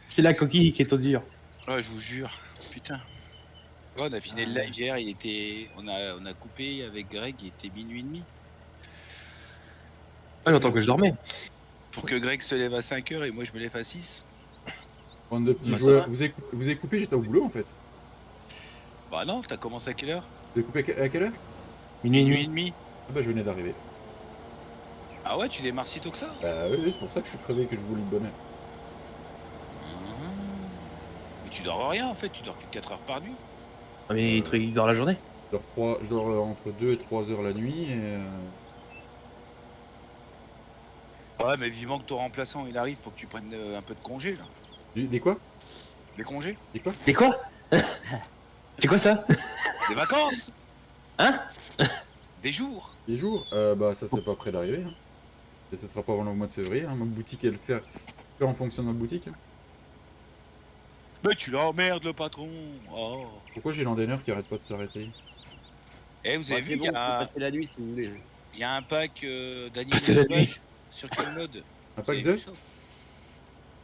C'est la coquille qui est au dur. ouais, je vous jure, putain. Ouais, on a fini le live hier, on a coupé avec Greg, il était minuit et demi. Ah, longtemps que je dormais. Pour que Greg se lève à 5h et moi je me lève à 6. Bande de petits Bah, ça joueurs. va. Vous avez coupé, j'étais au boulot en fait. Bah non, t'as commencé à quelle heure? Vous avez coupé à quelle heure? Minuit et Minuit et demi. demi. Ah bah je venais d'arriver. Ah ouais, tu démarres si tôt que ça? Bah oui, c'est pour ça que je suis crevé que je voulais le bonheur. Mais tu dors rien en fait, tu dors que 4 heures par nuit. Ah, mais il dort la journée. Je dors entre 2 et 3 heures la nuit et... Ouais, mais vivement que ton remplaçant il arrive pour que tu prennes un peu de congé là. Des quoi? Des congés? Des quoi? T'es quoi? C'est quoi ça? Des vacances? Hein? Des jours? Des jours? Bah ça c'est pas près d'arriver. Hein. Et ce sera pas avant le mois de février. Hein. Ma boutique elle fait en fonction de ma boutique. Hein. Mais tu l'emmerdes le patron. Oh. Pourquoi j'ai l'endaineur qui arrête pas de s'arrêter? Eh, vous avez vu, C'est bon, il on peut passer la nuit si vous voulez. y a un pack d'animaux Passer la nuit. sauvages sur quel mode? Un Vous avez pack de? vu ça?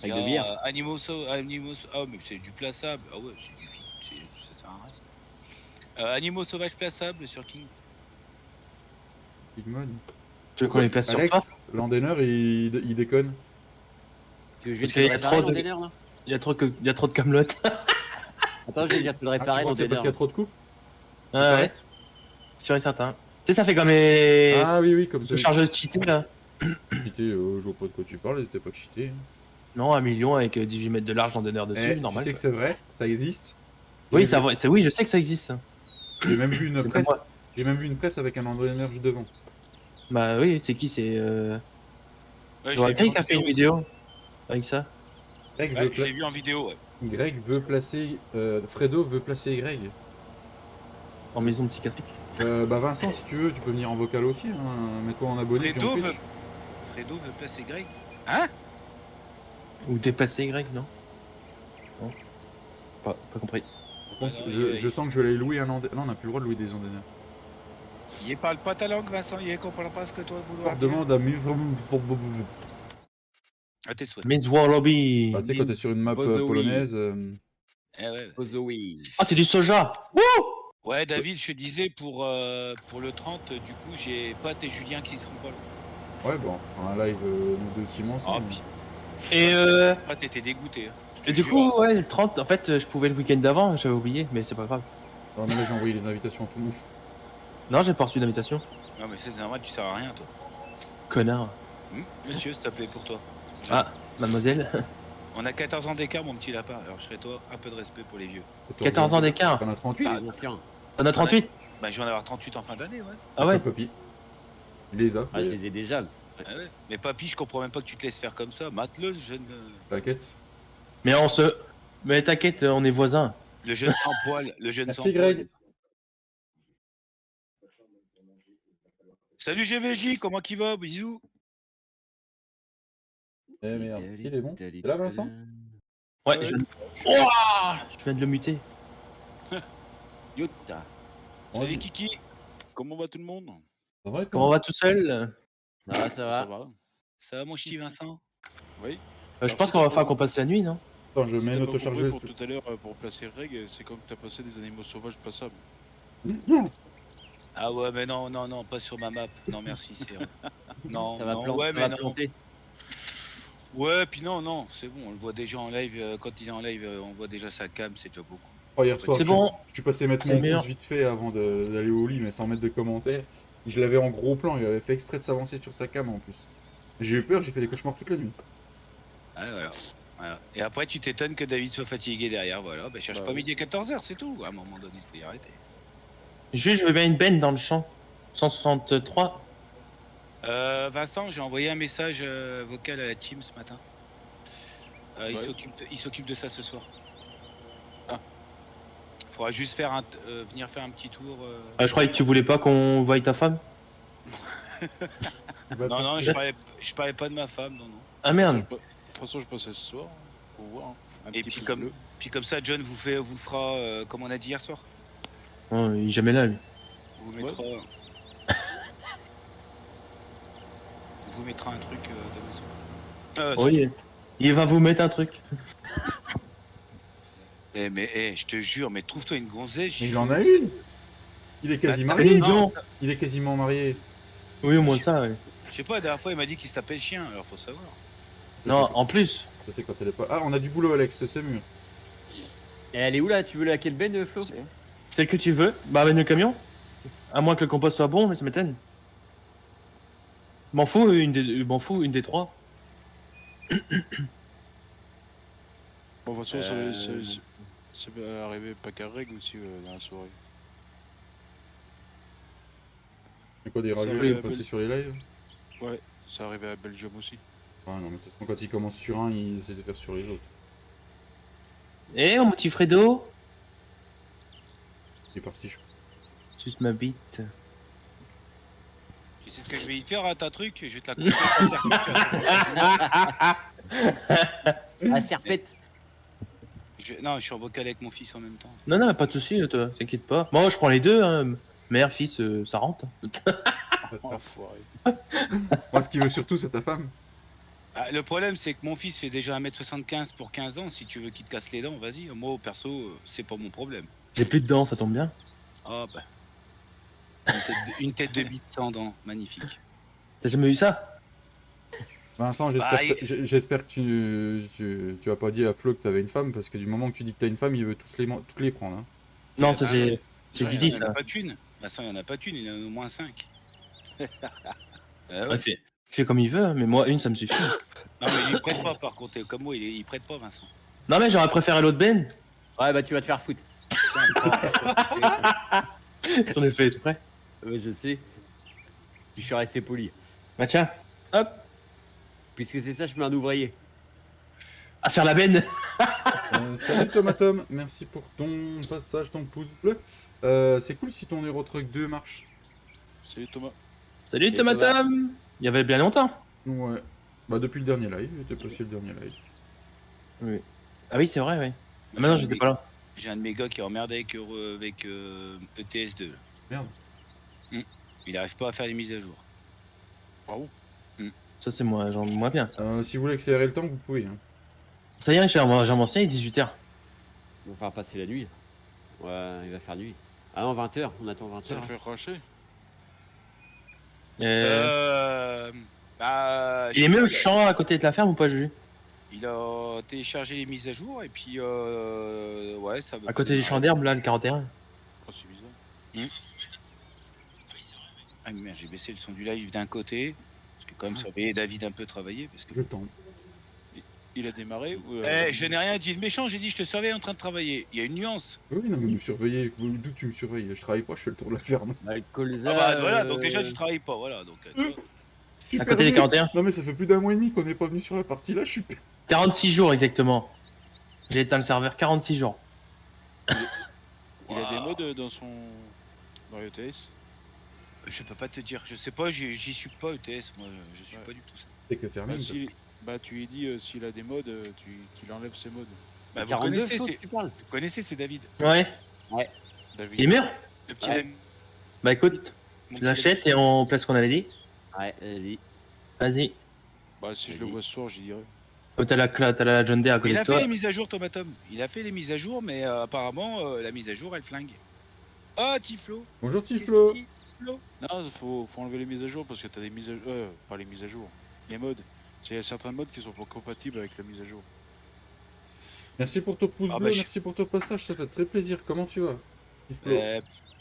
Il y Avec a de bière. Ah, mais c'est du plaçable. Ah ouais, c'est du ça sert à rien. Animaux sauvages plaçables sur King. Big Mode. Tu veux qu'on les place sur Alex, toi? l'endaineur il déconne. Tu veux que je Parce vienne qu'il y te a le réparer trop dans de- des heures là? Il y a trop de camelotes. Attends, je vais venir te le Ah, tu réparer crois dans que c'est des parce qu'il y a heures. trop de coups? Ah ouais, s'arrête sûr et certain. Tu sais, ça fait comme les Ah oui, comme ça. chargeuses cheatées là. Cheaté, je vois pas de quoi tu parles, n'hésitez pas de cheater. Non, 1 million avec 18 mètres de large d'entonnoir dessus, Eh, tu normal. sais que c'est vrai, ça existe. Oui, J'ai ça, vu- oui, je sais que ça existe. J'ai même vu une C'est comme presse. moi. J'ai même vu une presse avec un entraîneur devant. Bah oui, c'est qui? C'est Ouais, J'aurais l'ai vu qui en a fait une aussi. vidéo avec ça. Greg, Ouais, je l'ai vu en vidéo, ouais. Greg veut placer... Fredo veut placer Greg. En maison psychiatrique. Bah Vincent, si tu veux, tu peux venir en vocal aussi. Hein. Mets-toi en abonné. puis on Fredo Twitch. Fredo veut placer Greg. Hein? Ou dépasser Greg, non? Non. Pas compris. Par contre, Alors, je sens que je vais aller louer un andéneur. Non, on n'a plus le droit de louer des andéneurs. Il parle pas ta langue, Vincent, il comprend pas ce que toi vouloir On dire. demande à À tes souhaits. Miss Wallaby. Bah, tu sais, quand t'es sur une map Bozoï. polonaise, Eh ouais. Ozoï. Ah, c'est du soja. Wouh! Ouais, David, je te disais pour le 30, du coup, j'ai Pat et Julien qui seront pas là. ouais, bon, un live, nous deux Simon. Ah, puis Et Pat était dégoûté. Hein. Je te Et du jure. coup, ouais, le 30, en fait, je pouvais le week-end d'avant, j'avais oublié, mais c'est pas grave. Non, mais là, j'ai envoyé les invitations à tout le monde. Non, j'ai pas reçu d'invitation. Non, mais c'est normal, tu sers à rien, toi. Connard. Monsieur, s'il te plaît, pour toi. Ah, mademoiselle. On a 14 ans d'écart, mon petit lapin. Alors, je serais toi, un peu de respect pour les vieux. 14 ans d'écart. T'en as 38. Ah, bien sûr. T'en as 38? Bah, je vais en avoir 38 en fin d'année, ouais. Ah ouais? Papy. Il les a. Ah, je les ai déjà. Ah ouais. Mais papy, je comprends même pas que tu te laisses faire comme ça. Mate-le, jeune. T'inquiète. Mais on se... Mais t'inquiète, on est voisins. Le jeune sans poil. Le jeune Merci, sans Greg. poil. Salut GVJ, comment qu'il va? Bisous. Eh merde, il est bon. T'es là, Vincent? Ouais, Ouais. je viens de... Ouah, je viens de le muter. Yota. Salut Kiki. Comment va tout le monde? Ça va, Comment on va tout seul? Ça va, ça va. va. Ça va, mon ch'ti Vincent? Oui. Je pense qu'on va faire qu'on passe la nuit, non? Attends, je Si mets t'as une pas autochargeuse. compris pour tout à l'heure pour placer Greg, c'est comme t'as passé des animaux sauvages passables. Ah ouais, mais non, non, non, pas sur ma map. Non, merci, c'est... Non, Ça va, non, ouais, ça mais va non. planter. Ouais, puis non, non, c'est bon, on le voit déjà en live. Quand il est en live, on voit déjà sa cam, c'est déjà beaucoup. Oh, hier soir, C'est je bon. je suis passé mettre C'est mon meilleur. pouce vite fait avant d'aller au lit, mais sans mettre de commentaires. Je l'avais en gros plan, il avait fait exprès de s'avancer sur sa cam en plus. J'ai eu peur, j'ai fait des cauchemars toute la nuit. Ah, voilà. Voilà. Et après, tu t'étonnes que David soit fatigué derrière, voilà. Bah, cherche Bah pas oui. midi à 14h, c'est tout. À un moment donné, il faut y arrêter. Juste, je veux bien une benne dans le champ. 163. Vincent, j'ai envoyé un message vocal à la team ce matin. Il Ouais. s'occupe de ça ce soir. Ah. Faudra juste faire venir faire un petit tour. Ah, je croyais que tu voulais pas qu'on voie ta femme. Il va Non, non, partir. je parlais pas de ma femme, non, non. Ah merde. De toute façon, je passais ce soir pour voir. Un Et petit puis pouce comme, bleu. puis comme ça, John vous fera, comme on a dit hier soir. Oh, il est jamais là, lui. Vous mettra. Vous mettra un truc demain soir. Oui. Il va vous mettre un truc. Mais je te jure, mais trouve-toi une gonzesse. Mais il en a une. Il est quasi Attends, marié. non. Il est quasiment marié. Oui, au moins ça, ouais. Je sais pas, la dernière fois, il m'a dit qu'il se tapait le chien, alors faut savoir. Ça, Non, c'est- en plus. Ça, c'est quand elle est pas. Ah, on a du boulot, Alex, c'est mûr. Et elle est où là? Tu veux laquelle benne, Flo? Celle que tu veux. Bah, amène le camion. À moins que le compost soit bon, mais ça m'étonne. M'en fous, une des trois. Bon, de toute façon, Euh, ça va arriver pas qu'à Greg aussi dans la soirée. Il y a quoi des radios Ça qui sont va, passés Apple. sur les lives? Ouais, ça arrivait à Belgium aussi. Ah non, mais de toute façon, quand ils commencent sur un, ils essaient de faire sur les autres. Eh, mon petit Fredo. Il est parti, je crois. Juste ma bite. Tu sais ce que je vais y faire à ta truc? Je vais te la couper ta serpette. Ah, serpette. Non, je suis en vocal avec mon fils en même temps. Non, non, pas de soucis, toi, t'inquiète pas. Moi, je prends les deux, hein. Mère, fils, ça rentre. Enfoiré. Moi, ce qu'il veut surtout, c'est ta femme. Ah, le problème, c'est que mon fils fait déjà 1m75 pour 15 ans. Si tu veux qu'il te casse les dents, vas-y. Moi, perso, c'est pas mon problème. J'ai plus de dents, ça tombe bien. Ah bah. Une tête de bite sans dents, magnifique. T'as jamais eu ça? Vincent, Bah, j'espère que tu vas pas dire à Flo que t'avais une femme, parce que du moment que tu dis que t'as une femme, il veut toutes les prendre. Hein. Non, Ah, c'est ouais. Didi, Il n'y en a ça. pas qu'une. Vincent, il n'y en a pas qu'une, il y en a au moins 5. Ouais, il fait comme il veut, hein, mais moi, une, ça me suffit. Non, mais il prête pas, par contre. Comme moi, il prête pas, Vincent. Non, mais j'aurais préféré l'autre Ben. Ouais, bah tu vas te faire foutre. Tiens, prends. J'en ai fait exprès. Ouais, je sais. Je suis resté poli. Bah, tiens. Hop. Puisque c'est ça, je mets un ouvrier. À faire la benne. Salut Tomatom, merci pour ton passage, ton pouce bleu. C'est cool si ton Eurotruck 2 marche. Salut Thomas. Salut Et Thomas. Tomatom. Il y avait bien longtemps. Ouais. Bah depuis le dernier live, il était passé le dernier live. Oui. Ah oui, c'est vrai, oui. Moi, Maintenant, j'ai un j'étais de pas là. J'ai un de mes gars qui est emmerdé avec, ETS2. Merde. Il arrive pas à faire les mises à jour. Bravo. Ça, c'est moi, genre, moins bien, ça. Si vous voulez accélérer le temps, vous pouvez. Hein. Ça y est, j'ai mon ancien, il est 18h. On va faire passer la nuit. Ouais, il va faire nuit. Ah non, 20h, on attend Ça 20h. le fait racher. Il est mieux le champ à côté de la ferme ou pas, Juju? Il a téléchargé les mises à jour et puis ouais, ça va. À côté du champ d'herbe, là, le 41. Oh, c'est bizarre. Ah merde, j'ai baissé le son du live d'un côté. Parce que quand même surveiller David un peu travailler. Parce que... Je tente. Il a démarré ou je n'ai rien dit de méchant, j'ai dit je te surveille en train de travailler. Il y a une nuance. Oui, non, mais me surveiller. D'où tu me surveilles? Je travaille pas, je fais le tour de la ferme. Bah, le colza, Ah bah voilà, donc déjà tu travailles pas, voilà. Donc, tu vois. À côté des 41. Non, mais ça fait plus d'un mois et demi qu'on n'est pas venu sur la partie là, je suis. 46 jours, exactement. J'ai éteint le serveur 46 jours. il a des modes dans ETS. Je peux pas te dire, je sais pas, j'y suis pas ETS, moi, je suis Ouais. pas du tout ça. C'est que faire même. Bah tu lui dis s'il a des modes, qu'il enlève ses modes. Bah, vous 42 connaissez, choses, tu parles. c'est David. Ouais. David. Il est mieux? Le petit Ouais. David. Bah écoute, Mon tu petit l'achètes et on place ce qu'on avait dit. Ouais, vas-y. Vas-y. Bah si je le vois ce soir, j'y dirais. Oh, t'as la John Deere à côté Il de a fait toi. les mises à jour, Tomatom. Il a fait les mises à jour, mais apparemment, la mise à jour, elle flingue. Oh, Tiflo. Bonjour Qu'est-ce Tiflo. qu'il dit, Tiflo Non, faut enlever les mises à jour parce que t'as des mises à jour. Pas les mises à jour. Les modes. Il y a certains modes qui sont pas compatibles avec la mise à jour. Merci pour ton pouce Ah, bleu, bah, merci pour ton passage, ça fait très plaisir. Comment tu vas Tiflo?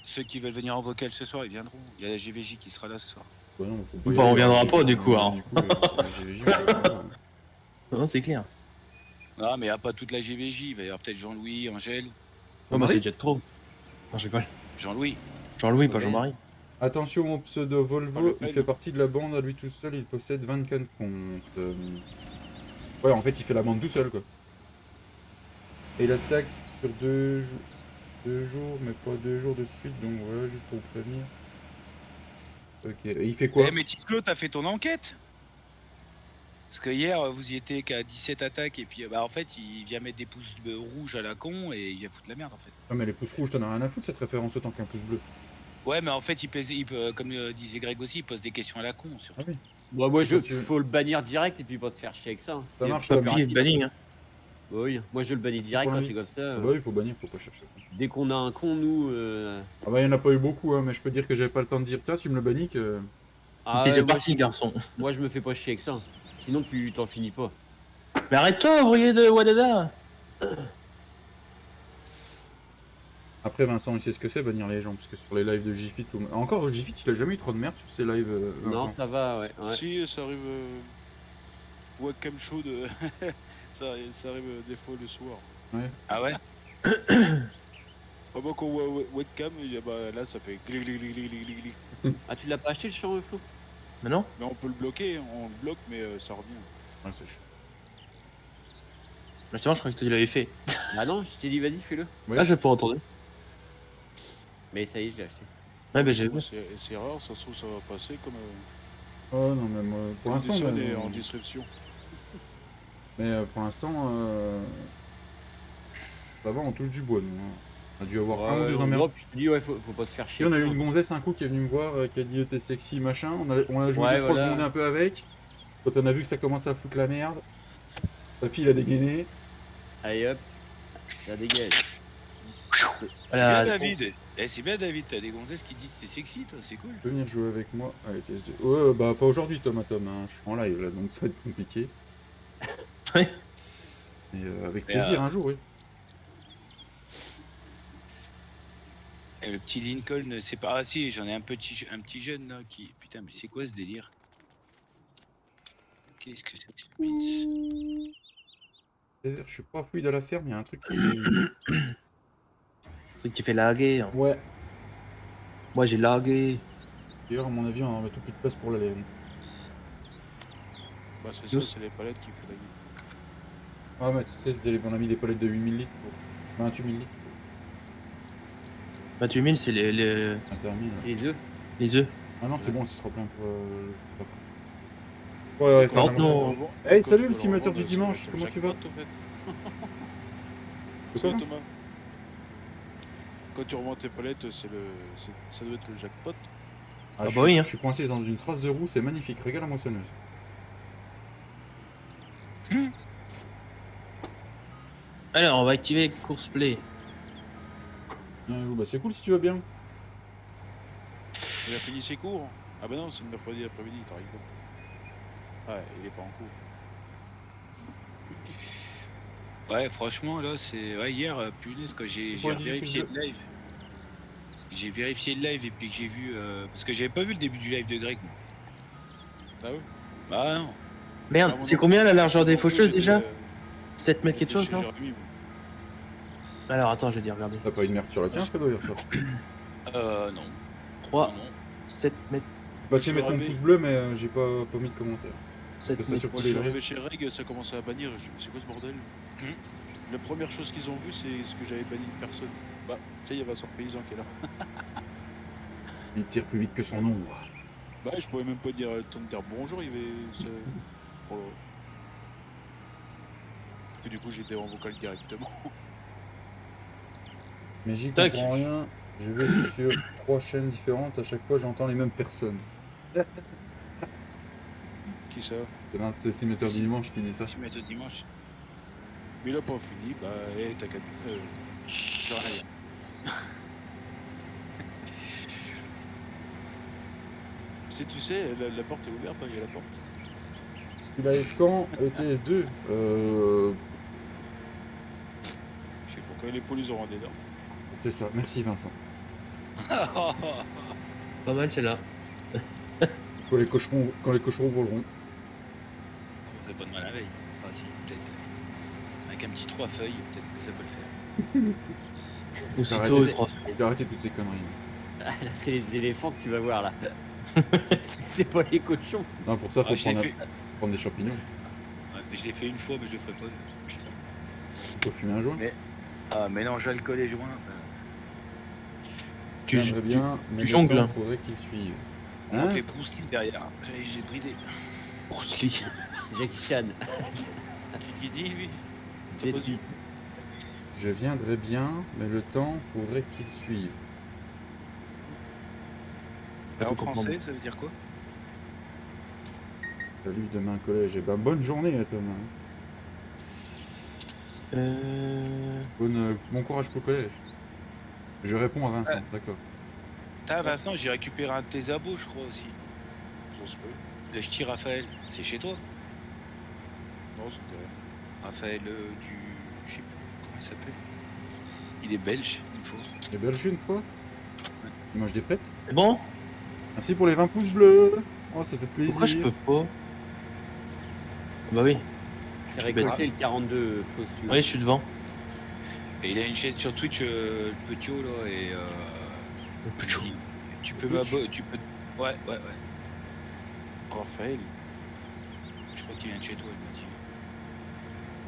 Ceux qui veulent venir en vocal ce soir, ils viendront. Il y a la GVJ qui sera là ce soir. Bah non, faut pas y Bah, on aller, viendra hein, pas, du coup, hein. c'est la GVJ, on va pas, hein. Non, c'est clair. Ah, mais il n'y a pas toute la GVJ. Il va y avoir peut-être Jean-Louis, Angèle. Oh, bah c'est déjà trop. Non, je rigole. Jean-Louis. Jean-Louis, pas Ouais. Jean-Marie. Attention au pseudo Volvo, Pas le il peine. fait partie de la bande à lui tout seul, il possède 24 comptes. Ouais, en fait, il fait la bande tout seul, quoi. Et il attaque sur 2 jours, mais pas 2 jours de suite, donc voilà, juste pour vous prévenir. Ok, et il fait quoi? Eh, mais Tiflo, t'as fait ton enquête? Parce que hier, vous y étiez qu'à 17 attaques, et puis bah, en fait, il vient mettre des pouces rouges à la con, et il vient foutre la merde, en fait. Non, mais les pouces rouges, t'en as rien à foutre, cette référence autant qu'un pouce bleu. Ouais, mais en fait, comme disait Greg aussi, il pose des questions à la con, surtout. Ah oui, Bon, moi, Tu- faut le bannir direct et puis pas se faire chier avec ça. hein. Ça C'est marche, plus ça Pas marche. rapide. plié, banning. Hein. Bah oui, moi je le bannis Merci direct pour quand c'est l'invite. comme ça. Ah bah oui, il faut bannir, faut pas chercher. Dès qu'on a un con, nous. Ah bah, il y en a pas eu beaucoup, hein, mais je peux dire que j'avais pas le temps de dire, tiens, tu me le bannis que. Ah, T'es déjà ouais, moi, parti, le garçon. moi je me fais pas chier avec ça. Sinon tu t'en finis pas. Mais arrête-toi, ouvrier de Wadada. Après, Vincent, il sait ce que c'est bannir les gens, parce que sur les lives de Gfit, encore Gfit, il a jamais eu trop de merde sur ses lives, Vincent. Non, ça va, ouais. ouais. Si ça arrive. Webcam show de. ça arrive des fois le soir. Ah ouais? Ah bah quand on voit webcam, bah, là ça fait glig glig glig glig glig glig. Ah, tu l'as pas acheté le champ Flo? Mais non. Mais on peut le bloquer, on le bloque mais ça revient. Ouais, c'est chiant. Mais justement, je crois que tu l'avais fait. Ah non, je t'ai dit vas-y, fais-le. Ouais. Ah, je vais pouvoir retourner. Mais ça y est, je l'ai acheté. Ouais, bah j'ai vu. C'est rare, ça se trouve ça va passer comme Oh non, mais moi, pour l'instant, Edison mais, est en description. pour l'instant, ça va, on touche du bois, nous. Hein. On a dû avoir un ou deux on emmerdes. drop, je te dis, ouais, faut pas se faire chier. Et on a eu avec une ça. gonzesse un coup qui est venue me voir, qui a dit t'es sexy machin, on a joué Ouais, 2-3 voilà. secondes un peu avec. Quand on a vu que ça commençait à foutre la merde, papy il a dégainé. Allez hop, ça dégage. C'est Voilà. bien, David. Eh, c'est bien, David. T'as des gonzesses qui disent que t'es sexy, toi, c'est cool. Tu peux venir jouer avec moi avec TS2. Ouais, bah pas aujourd'hui Tom, hein. Je suis en live là, donc ça va être compliqué. Ouais. Mais avec Mais, plaisir un jour, oui. Et le petit Lincoln, c'est pas. Ah si, j'en ai un petit jeune là qui. Putain, mais c'est quoi ce délire? Qu'est-ce que c'est que ce pince? Je suis pas fluide à la ferme, il y a un truc qui. Truc qui fait laguer. Hein. Ouais. Moi, j'ai lagué. D'ailleurs, à mon avis, on va mettre plus de place pour la laine. Bah c'est Nous- ça, c'est les palettes qui font la vie. Ah, mais tu sais, on a mis des palettes de 8000 litres pour 28 000 litres 28 000, c'est pour intermille. C'est les œufs. les œufs. Ah non, c'est bon, ce sera plein pour après. Ouais, Par faire la contre, moisson. non. Hey, salut le simulateur du dimanche, comment tu vas? C'est quoi, Thomas? Quand tu remontes tes palettes, ça doit être le jackpot. Ah bah oui, hein. Je suis coincé dans une trace de roue, c'est magnifique. Regarde la moissonneuse. Alors, on va activer course play. Bah, c'est cool si tu vas bien. Il a fini ses cours. Ah bah non, c'est le mercredi après-midi, t'as raison. Ouais, il est pas en cours. Ouais, franchement, là, c'est. Ouais, hier, punaise, quand j'ai Pourquoi vérifié dis-tu le live. J'ai vérifié le live et puis que j'ai vu. Parce que j'avais pas vu le début du live de Greg, moi. Ah oui. Bah non. Merde, Ah, moi c'est non combien plus, la largeur des moi non plus, faucheuses j'étais, déjà 7 mètres quelque j'étais chose, chez non? Jérémy, moi. Alors, attends, je vais dire, regardez. T'as pas une merde sur la tienne, Fredo, hier soir? Non. 3, Non. 7 mètres, Bah, c'est Je mettre mon suis pouce bleu, mais j'ai pas mis de commentaire. 7 Ça mètres. sur Moi, tous je les suis lives. arrivé chez Reg, ça commençait à bannir. Je me dis, c'est quoi ce bordel? La première chose qu'ils ont vu, c'est ce que j'avais banni de personne. Bah, tiens, il y a Vincent Paysan qui est là. Il tire plus vite que son ombre. Bah, je pourrais même pas dire le temps de dire bonjour, il va. Pour le- Parce que du coup, j'étais en vocal directement. Mais j'y Tac. comprends rien. Je vais sur 3 chaînes différentes, à chaque fois j'entends les mêmes personnes. Qui ça? C'est le simulateur du dimanche qui dit ça. Si mettre dimanche. Mais il a pas fini, bah, t'as qu'à. J'ai rien. Si tu sais, la porte est ouverte, hein, il y a la porte. Il a Escan, ETS2. Je sais pourquoi les polices auront des dents. C'est ça, merci Vincent. Pas mal celle-là. Quand les cocherons voleront. C'est pas de mal la veille. Enfin, si, peut-être. Avec un petit 3 feuilles, peut-être que ça peut le faire. Aussitôt, Arrêtez. les 3. Il a arrêté toutes ces conneries. Ah, là, c'est les éléphants que tu vas voir là. C'est pas les cochons. Non, pour ça, faut je l'ai prendre des champignons. Ouais, mais je l'ai fait une fois, mais je le ferai pas. Putain. Faut fumer un joint. Ah, mélange alcool et joint. Tu J'aimerais bien, mais jongles, il hein. faudrait qu'il suive. On Hein? appelait Bruce Lee derrière. Hein. J'ai bridé. Bruce Lee. Jackie Chan. Qui dit, lui? Jet Li. Je viendrais bien, mais le temps, faudrait qu'il suive. Pas En tout comprendre. français, ça veut dire quoi? Salut, demain collège. Eh ben, bonne journée, Thomas. Bon courage pour le collège. Je réponds à Vincent, d'accord. T'as Vincent, j'ai récupéré un de tes abos, je crois aussi. Ça se peut. Le ch'ti Raphaël, c'est chez toi? Non, ça me dit rien. Raphaël du. Je sais plus comment il s'appelle. Il est belge, une fois. Et Belge une fois. Il mange des frites. C'est bon? Merci pour les 20 pouces bleus. Oh, ça fait plaisir. Pourquoi je peux pas? Bah oui. C'est récolté le 42 fausses. Oui, je suis devant. Et il a une chaîne sur Twitch, le Petiot là, et. Le plus chaud. Tu peux m'abonner. Tu peux. Ouais. Raphaël. Je crois qu'il vient de chez toi, il m'a dit.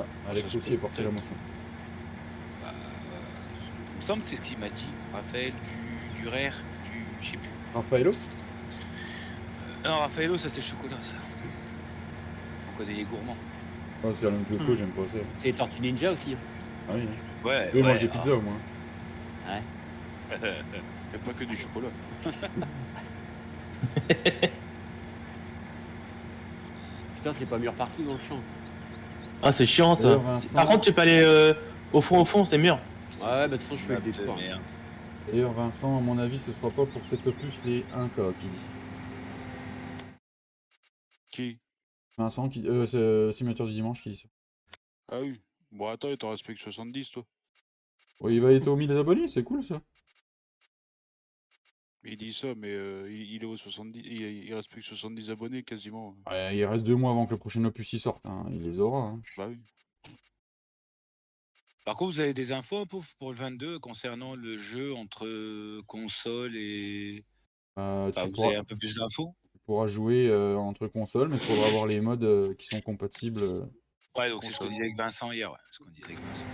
Ah, Alex aussi est parti à la moisson. Bah, il me semble que c'est ce qu'il m'a dit. Raphaël du RER, je sais plus. Raffaello. Non, Raphaëlo, ça c'est le chocolat, ça. On connaît les gourmands. Oh, c'est un coco, j'aime pas ça. C'est les Tortues Ninja aussi. Hein. Ah oui. Ouais. Eux mangent des pizzas au moins. Ouais. Il n'y a pas que du chocolat. Putain, c'est pas mûr partout dans le champ. Ah, c'est chiant ça. D'ailleurs, Vincent- Par contre, tu peux aller au fond, c'est mûr. Ouais, bah de toute façon, je fais le détour. Merde. D'ailleurs, Vincent, à mon avis, ce sera pas pour cette opus les 1K qui dit. Qui? Vincent, c'est simulateur du dimanche qui dit ça. Ah oui. Bon, attends, il t'en reste plus que 70, toi. Ouais, il va être aux 1000 abonnés, c'est cool ça. Il dit ça, mais il est aux 70. Il reste plus que 70 abonnés quasiment. Ouais, il reste 2 mois avant que le prochain opus y sorte. Hein. Il les aura. Hein. Bah oui. Par contre, vous avez des infos un peu pour le 22 concernant le jeu entre console et. Tu vous avez un peu plus d'infos? pourras jouer entre consoles, mais il faudra avoir les modes qui sont compatibles Ouais, donc c'est ce qu'on Console. disait avec Vincent hier. Ouais. Ce qu'on disait avec Vincent.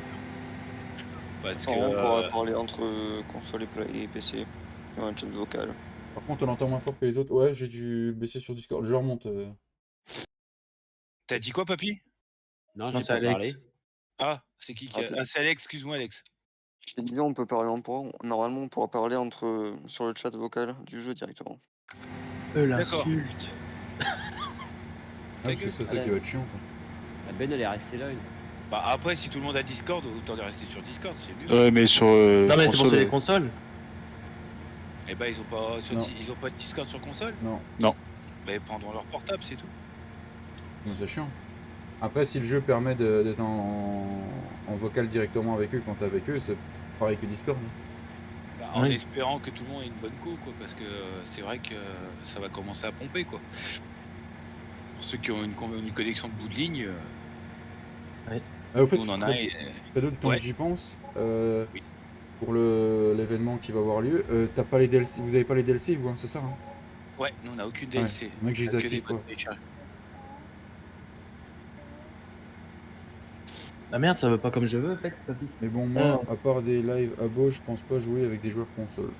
Parce que. On pourra parler entre console et PC. Dans un chat vocal. Par contre, on entend moins fort que les autres. Ouais, j'ai dû baisser sur Discord. Je remonte. T'as dit quoi, papy? Non, Non, j'ai c'est pas Alex. parlé. Ah, c'est qui Ah, Ah, c'est Alex, excuse-moi, Alex. Je te disais, on peut parler normalement, on pourra parler sur le chat vocal du jeu directement. L'insulte. Ah, c'est ça gueule. qui va être chiant. Quoi. La Ben, elle est restée là. Bah, après, si tout le monde a Discord, autant de rester sur Discord, c'est mieux. Ouais, mais sur. Non, mais c'est pour console, les consoles. Eh ben, ils ont pas, Non. ils ont pas de Discord sur console. Non, Bah, ils prendront leur portable, c'est tout. non, c'est chiant. Après, si le jeu permet d'être en vocal directement avec eux quand t'es avec eux, c'est pareil que Discord. Hein. Bah, en Oui. espérant que tout le monde ait une bonne co, quoi, parce que c'est vrai que ça va commencer à pomper, quoi. Pour ceux qui ont une connexion de bout de ligne, Au fait, nous on en a. Fred, Fredo, tant Ouais. que j'y pense, Oui. pour l'événement qui va avoir lieu, t'as pas les DLC, vous avez pas les DLC, vous, hein, c'est ça hein. Ouais, nous on n'a aucune DLC. Mec, je les On a que des active, quoi. boîtes téléchargées. Ah merde, ça va pas comme je veux, en fait, papy. Mais bon, moi, à part des lives à beau, je pense pas jouer avec des joueurs console.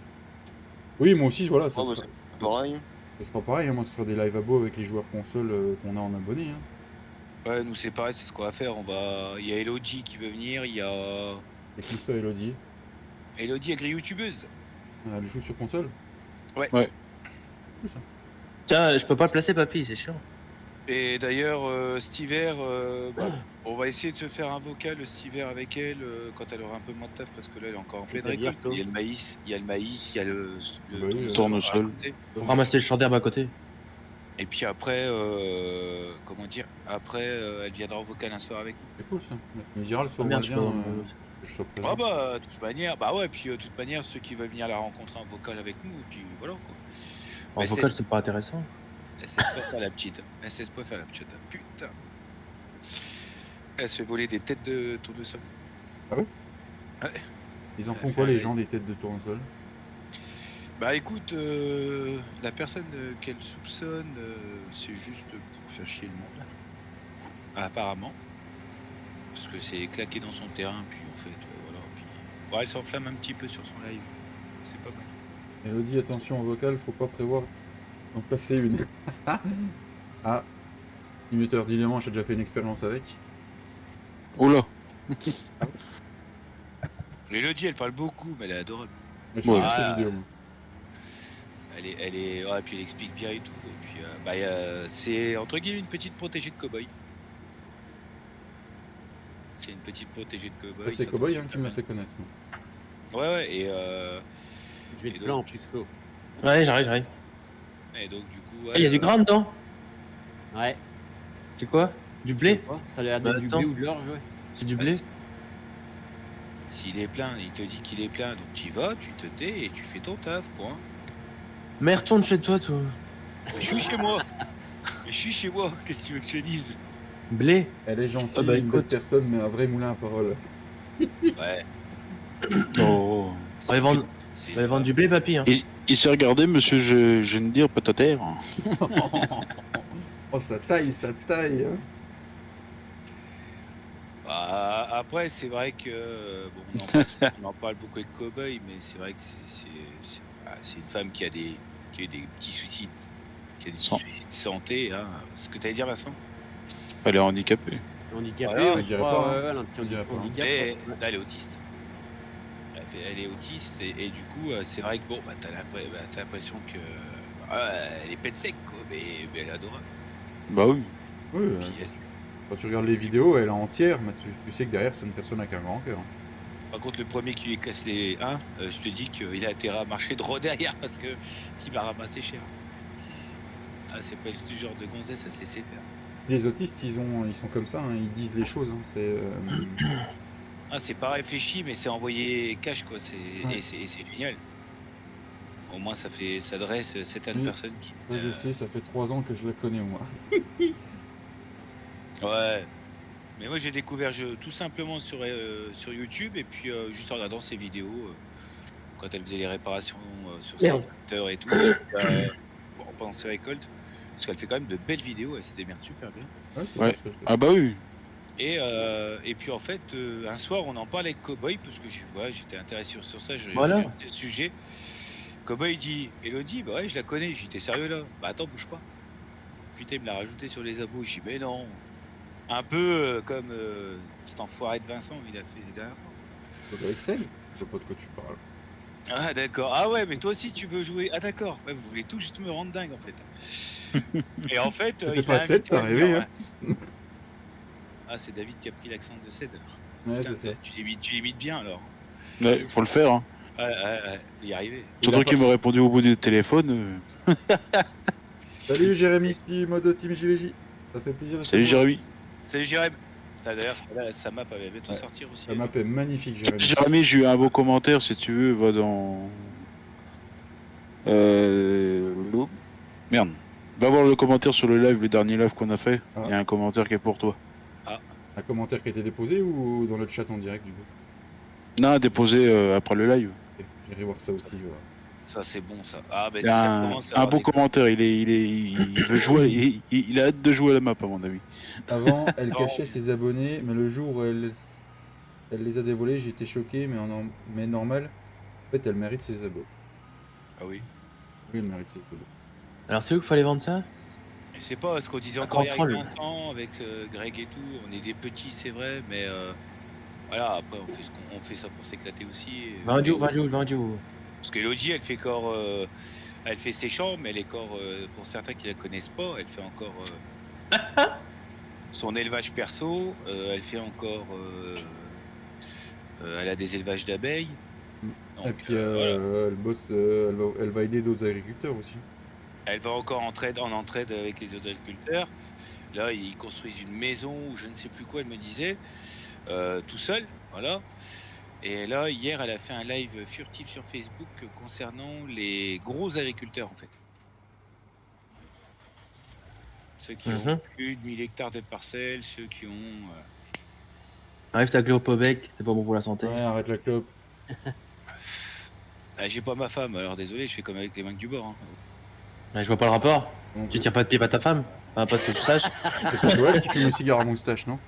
Oui, moi aussi, voilà, ça Ah, bah, sera, c'est pareil. ça sera pareil, hein, moi, ce sera des lives à beau avec les joueurs console qu'on a en abonné. Hein. Ouais, nous c'est pareil, c'est ce qu'on va faire. Il y a Elodie qui veut venir, il y a Et qui ça, Elodie Elodie, agri-youtubeuse. Elle joue sur console Ouais. Ouais. Cool, ça. Tiens, je peux pas le placer, papy, c'est chiant. Et d'ailleurs, cet hiver, on va essayer de se faire un vocal cet hiver avec elle quand elle aura un peu moins de taf parce que là elle est encore en pleine C'est-à-dire, récolte. Il y a le maïs, il y a le Bah oui, tournesol. à côté. Ramasser le champ d'herbe à côté. Et puis après, comment dire, après elle viendra en vocal un soir avec nous. C'est cool, ça. Tu me diras le Ah soir où merde, elle je vient, peux. que je sois présent. Ah bah, de toute manière, bah ouais, puis de toute manière, ceux qui veulent venir la rencontrer en vocal avec nous, et puis voilà quoi. En Mais vocal, c'est pas intéressant. Elle cesse pas faire la petite. Elle cesse pas faire la petite. Putain. Elle se fait voler des têtes de tournesol. Ils en Elle font fait quoi, les aller. gens, des têtes de tournesol? Bah écoute, la personne qu'elle soupçonne, c'est juste pour faire chier le monde. Apparemment. Parce que c'est claqué dans son terrain, puis en fait, voilà. Puis... Bon, elle s'enflamme un petit peu sur son live. C'est pas mal. Elodie, attention au vocal, faut pas prévoir d'en passer une. Ah, Imitateur Dilemma, j'ai déjà fait une expérience avec. Oula. Mélodie, elle parle beaucoup, mais elle est adorable. Mais j'ai Ouais. vu ces Ah. vidéos, moi. Ouais, puis elle explique bien et tout. Et puis, c'est entre guillemets une petite protégée de cow-boy. C'est une petite protégée de cow-boy. C'est ça Cowboy tombe hein, qui super me l'a bien. fait connaître. moi. Ouais, et Je vais Et te donc- plaindre en plus, Flo. Ouais, j'arrive. donc du coup. Ah, il y a du grain dedans. Ouais. C'est quoi? Du Je sais blé? pas, ça a l'air d'être Bah, du attends. blé ou de l'orge, ouais. C'est du Bah, blé? S'il est plein, il te dit qu'il est plein, donc tu y vas, tu te tais et tu fais ton taf, point. Mais retourne chez toi, toi. Je suis chez moi. Je suis chez moi. Qu'est-ce que tu veux que je te dise? Blé? Elle est gentille, Ah bah, une bonne écoute. personne, mais un vrai moulin à parole. Ouais. Oh. On va vendre, C'est on va vendre du blé, papy. Hein. Il s'est regardé, monsieur, je viens de dire peut-être. Oh, ça taille, ça taille. Hein. Bah, après, c'est vrai que bon, on en parle beaucoup avec Cowboy, mais c'est vrai que c'est une femme qui a eu des petits soucis, soucis de santé. Hein. Ce que tu allais dire, Vincent? Elle est handicapée. Handicapé, Voilà, ouais, on dirait je crois, pas, hein. ouais, elle a un petit On dirait pas, hein. handicap. Elle, ouais. elle est autiste. Elle est autiste et du coup, c'est vrai que bon, bah, t'as l'impression que elle est pète sec, quoi, mais elle est adorable. Bah oui. Oui, Puis, quand tu regardes les vidéos, elle est entière, mais tu sais que derrière, c'est une personne avec un grand cœur. par contre, le premier qui lui casse les 1, je te dis qu'il a intérêt à marcher droit derrière parce que il va ramasser cher. Ah, c'est pas du genre de gonzesse à se laisser faire. Les autistes, ils sont comme ça, hein, ils disent les choses. Hein, c'est, Ah, c'est pas réfléchi, mais c'est envoyé cash, quoi. Ouais. Et c'est génial. Au moins, ça dresse certaines Oui. personnes qui. moi, je sais, ça fait 3 ans que je la connais au moins. Ouais. Mais moi, j'ai découvert tout simplement sur YouTube et puis juste en regardant ses vidéos quand elle faisait les réparations sur ses Merde. tracteurs et tout pendant ses récoltes. Parce qu'elle fait quand même de belles vidéos, elle se démerde super bien. Ouais, c'est Ouais. ce que je fais. Ah bah oui. Et puis en fait, un soir, on en parle avec Cowboy, parce que j'étais intéressé sur ça, Voilà. c'est le sujet. Cowboy dit, Elodie, bah ouais, je la connais. J'étais sérieux là? Bah attends, bouge pas. Putain, il me l'a rajouté sur les abos. J'ai dit, mais non. Un peu comme cet enfoiré de Vincent, il a fait les dernières fois. C'est avec Excel. Je sais pas de quoi tu parles. Ah d'accord. Ah ouais, mais toi aussi tu veux jouer. Ah d'accord. Ouais, vous voulez tout juste me rendre dingue en fait. Et en fait, C'était il pas a Ced, invité à t'as rêvé, venir, hein. ouais. Ah, c'est David qui a pris l'accent de Ced alors. Ouais, Putain, c'est ça. tu l'imites bien alors. Ouais, faut le faire. Hein. Ouais, faut y arriver. Surtout qu'il m'a répondu au bout du téléphone. Salut Jérémy, mode Team JVJ. Ça fait plaisir de te Salut voir. Jérémy. Salut Jérém. Ah, d'ailleurs, sa map avait bientôt Ouais. sortir aussi. La map est magnifique, Jérémy. Jérémy, j'ai eu un beau commentaire si tu veux, va dans. Merde. Va voir le commentaire sur le live, le dernier live qu'on a fait. Ah. Il y a un commentaire qui est pour toi. Un commentaire qui a été déposé ou dans notre chat en direct du coup? Non, déposé après le live. Ok, j'irai voir ça aussi. Voilà. Ça c'est bon ça. Ah ben Il si y a ça un, commence à un avoir beau des- commentaire. Il veut jouer. Il a hâte de jouer à la map, à mon avis. Avant, elle Non. cachait ses abonnés, mais le jour où elle les a dévoilés, j'étais choqué, mais normal. En fait, elle mérite ses abos. Ah oui. Oui, elle mérite ses abos. Alors c'est où qu'il fallait vendre ça? Et c'est pas ce qu'on disait Un encore hier avec contrôle. Vincent, avec Greg et tout. On est des petits, c'est vrai, mais voilà, après on fait ça pour s'éclater aussi. Et- 20 jours. Parce que Elodie, elle fait encore, elle fait ses chambres, mais elle est encore, pour certains qui la connaissent pas, elle fait encore son élevage perso. Elle fait encore, elle a des élevages d'abeilles. Mm. Donc, Et puis, voilà. elle bosse, elle va aider d'autres agriculteurs aussi. Elle va encore en entraide avec les autres agriculteurs. Là, ils construisent une maison ou je ne sais plus quoi, elle me disait, tout seul, voilà. Et là, hier, elle a fait un live furtif sur Facebook concernant les gros agriculteurs, en fait. Ceux qui ont Mhm. plus de 1000 hectares de parcelles, ceux qui ont... Arrive ta clope au bec, c'est pas bon pour la santé. Ouais, arrête la clope. j'ai pas ma femme, alors désolé, je fais comme avec les mecs du bord. Hein. Ouais, je vois pas le rapport. Donc, Tu tires pas de pied à ta femme? Enfin, pas ce que je sache. c'est pas Joël qui fume le cigare à moustache, non?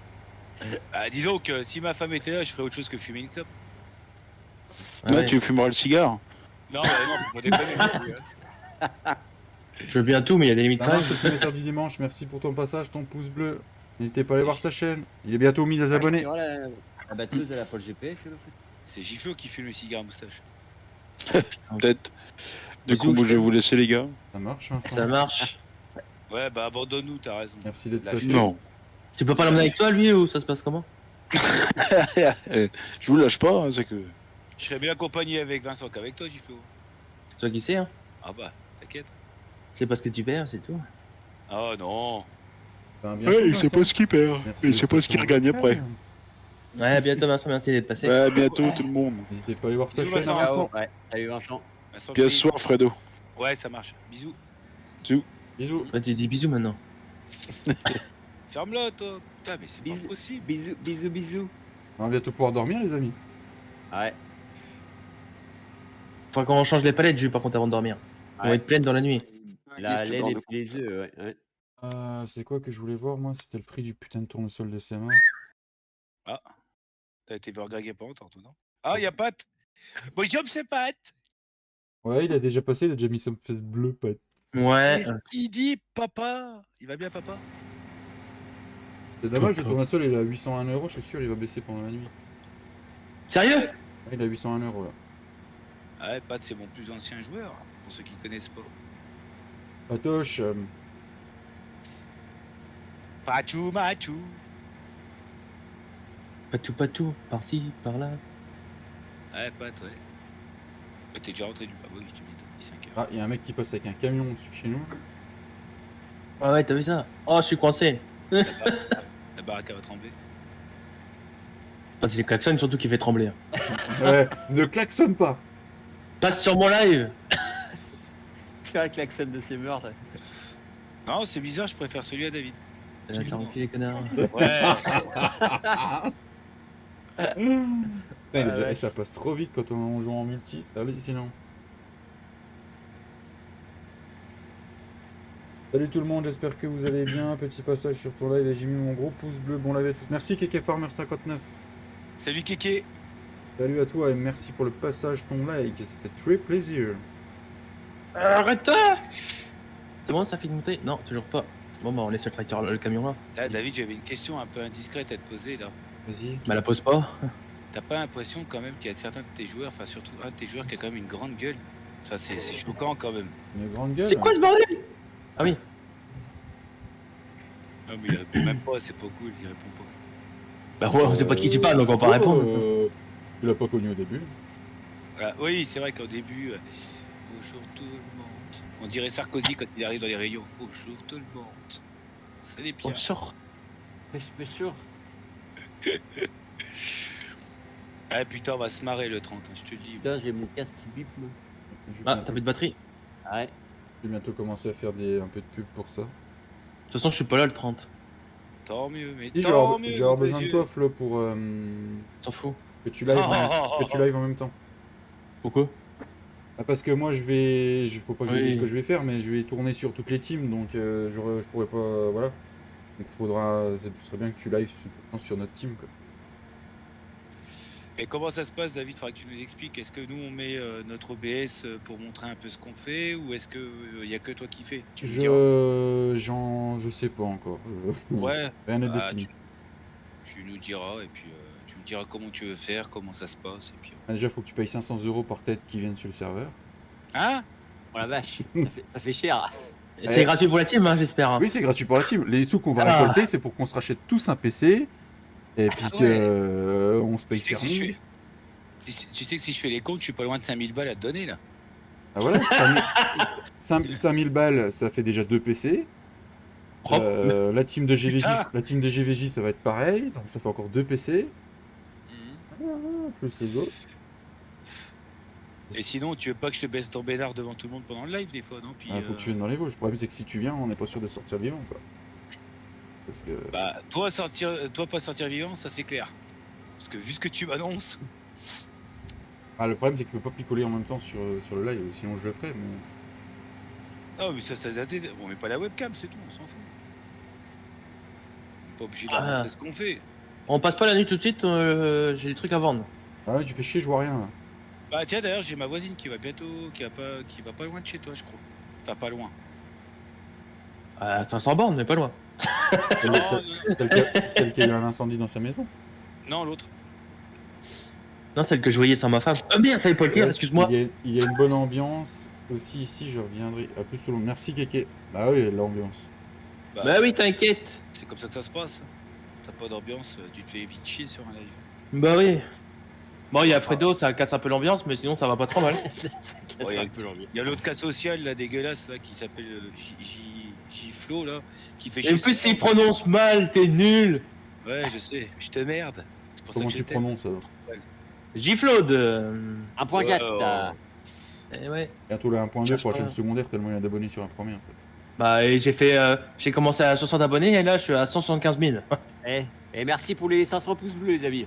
Disons que si ma femme était là, je ferais autre chose que fumer une clope. Ah Là, ouais. tu fumeras le cigare. Non, faut pas déconner. non plus, hein. Je veux bien tout, mais il y a des limites Ça quand même. marche, c'est l'affaire du dimanche. Merci pour ton passage, ton pouce bleu. N'hésitez pas à aller voir sa chaîne. Il est bientôt 1000 abonnés. La batteuse, elle a pas le GPS, elle, en fait. C'est Giflo qui fume le cigare à moustache. Peut-être. Du Bisous, coup, moi, je vais je- vous laisser, les gars. Ça marche, Vincent. Ça marche. Ouais, bah abandonne-nous, t'as raison. Merci d'être La passé. chute. Non. Tu peux pas l'emmener avec toi, lui, ou ça se passe comment? Je vous lâche pas, hein, c'est que. Je serais bien accompagné avec Vincent qu'avec toi, Giflo. C'est toi qui sais, hein. Ah bah, t'inquiète. C'est parce que tu perds, c'est tout. Oh non. Ben, bientôt, il sait Vincent. pas ce qu'il perd. Merci Il d'être sait pas ce passé qu'il en regagne vocal. après. Ouais, à bientôt, Vincent, merci d'être passé. Ouais, à bientôt, tout le monde. N'hésitez pas à aller voir sa Bisous, chaîne, Vincent. Vincent. Ouais, salut Vincent. Vincent Puis à Clé. ce soir, Fredo. Ouais, ça marche. Bisous. Bisous. Ouais, tu dis bisous maintenant. Ferme-la, toi. Putain, mais c'est pas Bisous. possible. Bisous. On va bientôt pouvoir dormir, les amis. Ouais. Faudra qu'on change les palettes, Jus, par contre, avant de dormir. Elles vont Ouais. être pleines dans la nuit. La laine et de... puis les œufs, ouais. C'est quoi que je voulais voir, moi? C'était le prix du putain de tournesol de ses mains. Ah. T'as été voir Greg il y a pas longtemps, toi, non? Ah, y'a Pat. Bonjour, c'est Pat. Ouais, il a déjà passé, il a déjà mis son pièce bleue, Pat. Ouais. Qu'est-ce qu'il dit, papa? Il va bien, papa? C'est dommage, le Papa. tournesol il est à 801 €, je suis sûr, il va baisser pendant la nuit. Sérieux? Ouais, il est à 801 € là. Ah ouais, Pat, c'est mon plus ancien joueur, pour ceux qui connaissent pas. Patoche, Pachou, machou. Patou, par-ci, par-là. Ouais, Pat, ouais. Mais t'es déjà rentré du... Ah bah oui, tu m'étonnes, il est 5 heures. ah, il y a un mec qui passe avec un camion au-dessus de chez nous. Ah ouais, t'as vu ça? Oh, je suis coincé. La baraque va trembler. Bah, c'est les klaxons surtout qui fait trembler. Ouais, ne klaxonne pas. Passe sur mon live. Faire le klaxon de ses meurtres. Non, c'est bizarre, je préfère celui à David. T'as tranquille, les connards. Ouais. Putain, et ça passe trop vite quand on joue en multi, c'est hallucinant. Salut tout le monde, j'espère que vous allez bien. Petit passage sur ton live et j'ai mis mon gros pouce bleu. Bon live à tous. Merci Keke Farmer 59. Salut Kéké. Salut à toi et merci pour le passage, ton like. Ça fait très plaisir. Arrête-toi. C'est bon, ça fait monter? Non, toujours pas. Bon, bah, on laisse le camion là. Ah, David, j'avais une question un peu indiscrète à te poser là. Vas-y. Bah, la pose pas. T'as pas l'impression quand même qu'il y a certains de tes joueurs, enfin surtout un de tes joueurs qui a quand même une grande gueule? Ça c'est choquant quand même. Une grande gueule. C'est quoi ce bordel? Ah oui. Non mais il répond même pas, c'est pas cool, il répond pas. Bah, ouais, on sait pas de qui tu parles, donc on peut pas répondre. Tu l'as pas connu au début. Ah, oui, c'est vrai qu'au début, bonjour tout le monde. On dirait Sarkozy quand il arrive dans les rayons. Bonjour tout le monde. C'est les On pires. sort. Mais sûr. Ah putain, on va se marrer le 30, hein, je te le dis. Putain, j'ai mon casque qui bip, moi. Je vais Ah, bientôt- t'as plus de batterie. Ouais. je vais bientôt commencer à faire un peu de pub pour ça. De toute façon, je suis pas là le 30. Tant mieux, mais Si, tant mieux. j'ai avoir mon besoin de Dieu. toi, Flo, pour S'en fout. que tu live en même temps. Pourquoi? Ah, parce que moi, faut pas que je Oui. dise ce que je vais faire, mais je vais tourner sur toutes les teams, donc je pourrais pas, voilà. Donc ce serait bien que tu live sur notre team, quoi. Et comment ça se passe, David? Faudra que tu nous expliques. Est-ce que nous on met notre OBS pour montrer un peu ce qu'on fait, ou est-ce que y a que toi qui fais? Tu nous diras. Je sais pas encore. Ouais. Rien n'est Bah, défini. tu nous diras, et puis tu nous diras comment tu veux faire, comment ça se passe, et puis. Ah, déjà, faut que tu payes 500 € par tête qui viennent sur le serveur. Hein? Oh la vache, ça fait cher. Et c'est gratuit pour la team, hein, j'espère. Oui, c'est gratuit pour la team. Les sous qu'on va Ah. récolter, c'est pour qu'on se rachète tous un PC et puis Ah que ouais. on se paye Tu sais, que si je Sterling. fais... tu sais que si je fais les comptes, je suis pas loin de 5000 balles à te donner là. Ah voilà, 5000 balles, ça fait déjà 2 PC. Propre. La team de GVJ, Putain. Ça va être pareil, donc ça fait encore 2 PC. Mhm. Ah, plus les autres. Et sinon, tu veux pas que je te baisse ton bénard devant tout le monde pendant le live des fois, non? Puis, Faut que tu viennes dans les Vosges. Le problème, c'est que si tu viens, on n'est pas sûr de sortir vivant, quoi. Parce que. Bah, toi pas sortir vivant, ça c'est clair. Parce que vu ce que tu m'annonces. Ah, le problème, c'est que tu peux pas picoler en même temps sur le live, sinon je le ferais, mais. Ah, mais ça on met pas la webcam, c'est tout, on s'en fout. On est pas obligé de leur Ah. montrer ce qu'on fait. On passe pas la nuit tout de suite, j'ai des trucs à vendre. Ah ouais, tu fais chier, je vois rien, là. Bah, tiens, d'ailleurs, j'ai ma voisine qui va pas loin de chez toi, je crois. Enfin, pas loin. 500 bornes, mais pas loin. Celle, Non, celle qui a eu un incendie dans sa maison. non, l'autre. Non, celle que je voyais sans ma femme. Oh merde, fallait pas le dire, excuse-moi. Il y a une bonne ambiance. Aussi ici, je reviendrai à plus tout le monde. Merci Keke. Bah oui, l'ambiance. Bah oui, t'inquiète. C'est comme ça que ça se passe. T'as pas d'ambiance, tu te fais vite chier sur un live. Bah oui. Bon, il y a Fredo, ça casse un peu l'ambiance, mais sinon ça va pas trop mal. Ouais, il y a l'autre cas social là, dégueulasse là, qui s'appelle J-Flo là, qui fait Et en chier plus, son il temps. prononce mal, t'es nul. Ouais, je sais, je te merde. C'est pour ça Comment que je tu t'aime. prononces alors? Giflaude. 1.4. Eh ouais. Bientôt la 1.2 Cherche pour la chaîne pas. secondaire, tellement il y a d'abonnés sur la première. Ça. Bah, et j'ai commencé à 60 abonnés et là, je suis à 175 000. Et merci pour les 500 pouces bleus, les amis.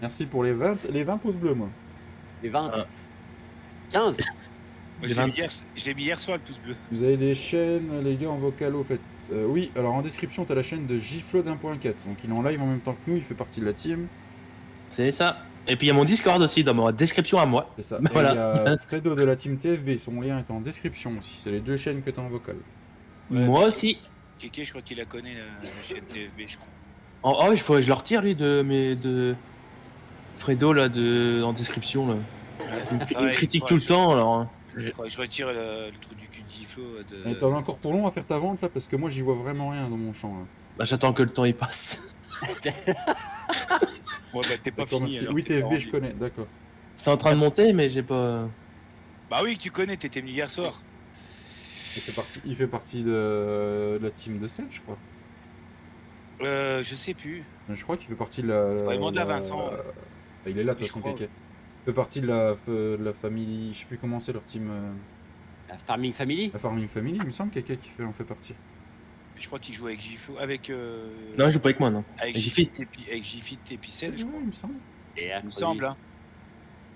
Merci pour les 20 pouces bleus, moi. Les 20. Ah. 15. Moi, je l'ai mis hier soir le pouce bleu. Vous avez des chaînes, les gars, en vocalo, faites. Oui, alors en description, t'as la chaîne de Gflow 1.4. Donc il est en live en même temps que nous, il fait partie de la team. C'est ça. Et puis il y a mon Discord aussi dans ma description à moi. C'est ça. Bah, Et voilà. il y a Fredo de la team TFB, son lien est en description aussi. C'est les deux chaînes que t'as en vocal. Ouais, Moi aussi. Kéké, je crois qu'il la connaît, la chaîne TFB, je crois. Oh, il faut que je le retire lui de Fredo là en description là. Il me critique tout le temps alors. Je retire le trou du cul de J-Flo Et t'en as encore pour long à faire ta vente là, parce que moi j'y vois vraiment rien dans mon champ là. Bah j'attends que le temps y passe. Ouais, bah t'es pas D'accord, fini. merci. alors, Oui, t'es pas TFB, je rendu. connais, d'accord. C'est en train de monter mais j'ai pas. Bah oui, tu connais, t'étais venu hier soir. Il fait partie de la team de 7, je crois. Je sais plus. Je crois qu'il fait partie de la. Faudrait demander à Vincent. Il est là, de toute Je façon, crois. Keke. Il fait partie de la famille. Je sais plus comment c'est leur team. La Farming Family. La Farming Family, il me semble, Keke en fait partie. Je crois qu'il joue avec J-Flo, avec. Non, je joue pas avec moi non. Avec avec J-Fit et Picel, je Ouais, crois. il me semble. Et Il me semble, hein.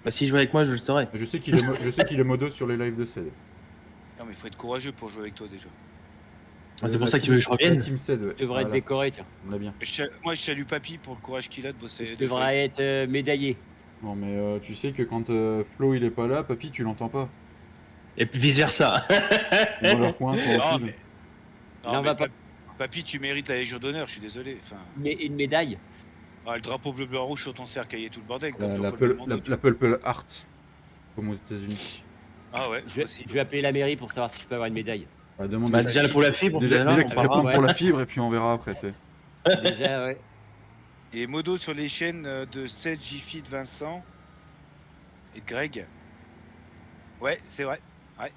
Bah si je jouais avec moi je le saurais. Je sais qu'il est modo sur les lives de Ced. Non, mais il faut être courageux pour jouer avec toi déjà. Ah, c'est pour La ça que tu veux que je team- revienne. la Team Ced, ouais. Tu devrais être Voilà, décoré, tiens. on l'a bien. Moi, je salue Papy pour le courage qu'il a de bosser. Tu de jouer. devrais être médaillé. Non, mais tu sais que quand Flo il est pas là, papy, tu l'entends pas. Et puis vice versa. Dans leur coin, Non, tranquille. mais, Là, non, on mais va pas- Papy, tu mérites la Légion d'honneur, je suis désolé. Enfin, Mais une médaille. le drapeau bleu, blanc, rouge sur ton cercueil et tout le bordel. Comme La Jean-Paul Belmondo, tu la Purple Heart, comme aux États-Unis. vois. Ah ouais, Je vais, aussi. je vais appeler la mairie pour savoir si je peux avoir une médaille. Bah, demande Bah, déjà pour la fibre, déjà, tout à l'heure, déjà on qu'il parlera. réponde pour la fibre et puis on verra après, tu sais. Déjà, ouais. Et modo sur les chaînes de Seth, Jiffy, de Vincent et de Greg. Ouais, c'est vrai. Ouais.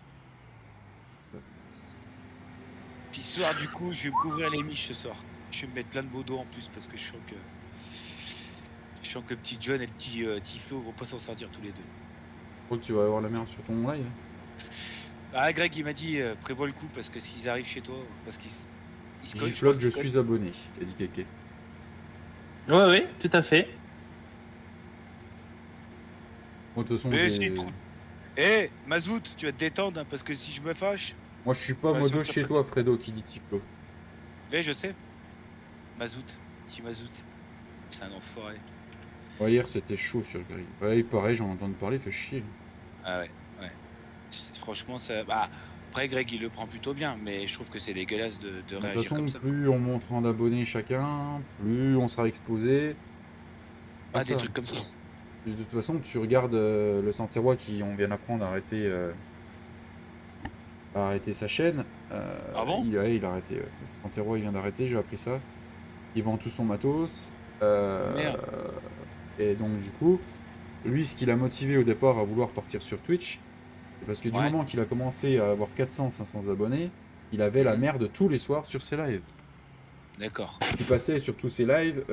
Puis ce soir, du coup, je vais me couvrir les miches ce soir. Je vais me mettre plein de modos en plus parce que je sens que le petit John et le petit Tiflo vont pas s'en sortir tous les deux. Je crois que tu vas avoir la merde sur ton live. Ah, Greg, il m'a dit prévois le coup parce que s'ils arrivent chez toi, parce qu'ils se collent. Giflot, je suis abonné, a dit Kéké. Ouais, ouais, tout à fait. Moi, de toute façon, Mais j'ai- si, trop- Eh, Mazout, tu vas te détendre hein, parce que si je me fâche. moi je suis pas Ouais, modo ça, chez ça toi, Fredo, qui dit Tiflo. Mais je sais. Mazout, petit Mazout. C'est un enfoiré. Ouais, hier c'était chaud sur Greg. Ouais, pareil, j'en entends parler, fait chier. Ah ouais, ouais. Franchement, ça. Bah, après, Greg, il le prend plutôt bien, mais je trouve que c'est dégueulasse de De toute réagir façon, comme ça. plus on montre en abonnés chacun, plus on sera exposé. Ah, à des ça. trucs comme ça. De toute façon, tu regardes le Santerrois qui, on vient d'apprendre à arrêter sa chaîne. Ah bon il a arrêté. Ouais. Le Santerrois, il vient d'arrêter, j'ai appris ça. Il vend tout son matos. Merde. Et donc, du coup, lui, ce qui l'a motivé au départ à vouloir partir sur Twitch, c'est parce que du Ouais. moment qu'il a commencé à avoir 400-500 abonnés, il avait la merde tous les soirs sur ses lives. D'accord. Il passait sur tous ses lives,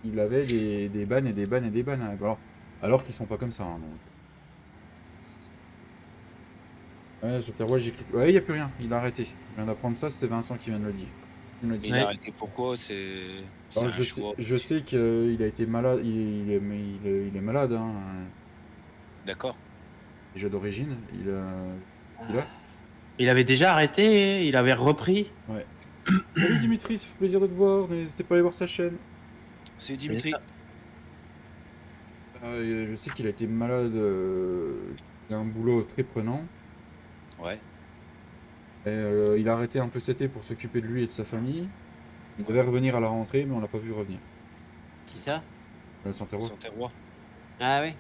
il avait des bans et des bans et des bans. Alors qu'ils sont pas comme ça. Hein, donc. Ouais, Santerrois, j'ai cliqué. Ouais, il n'y a plus rien, il a arrêté. Je viens d'apprendre ça, c'est Vincent qui vient de le dire. Il me l'a dit. Il Ouais. a arrêté pourquoi c'est Alors, un choix. je sais qu'il a été malade, il est malade, hein, D'accord. déjà d'origine. Il a. Il avait déjà arrêté, il avait repris. Salut Dimitri, ça fait plaisir de te voir, n'hésitez pas à aller voir sa chaîne. C'est Dimitri. ça. Je sais qu'il a été malade, il a un boulot très prenant. Ouais. Et, il a arrêté un peu cet été pour s'occuper de lui et de sa famille. Il devait revenir à la rentrée, mais on l'a pas vu revenir. Qui ça? Santerrois. Santerrois. Ah ouais.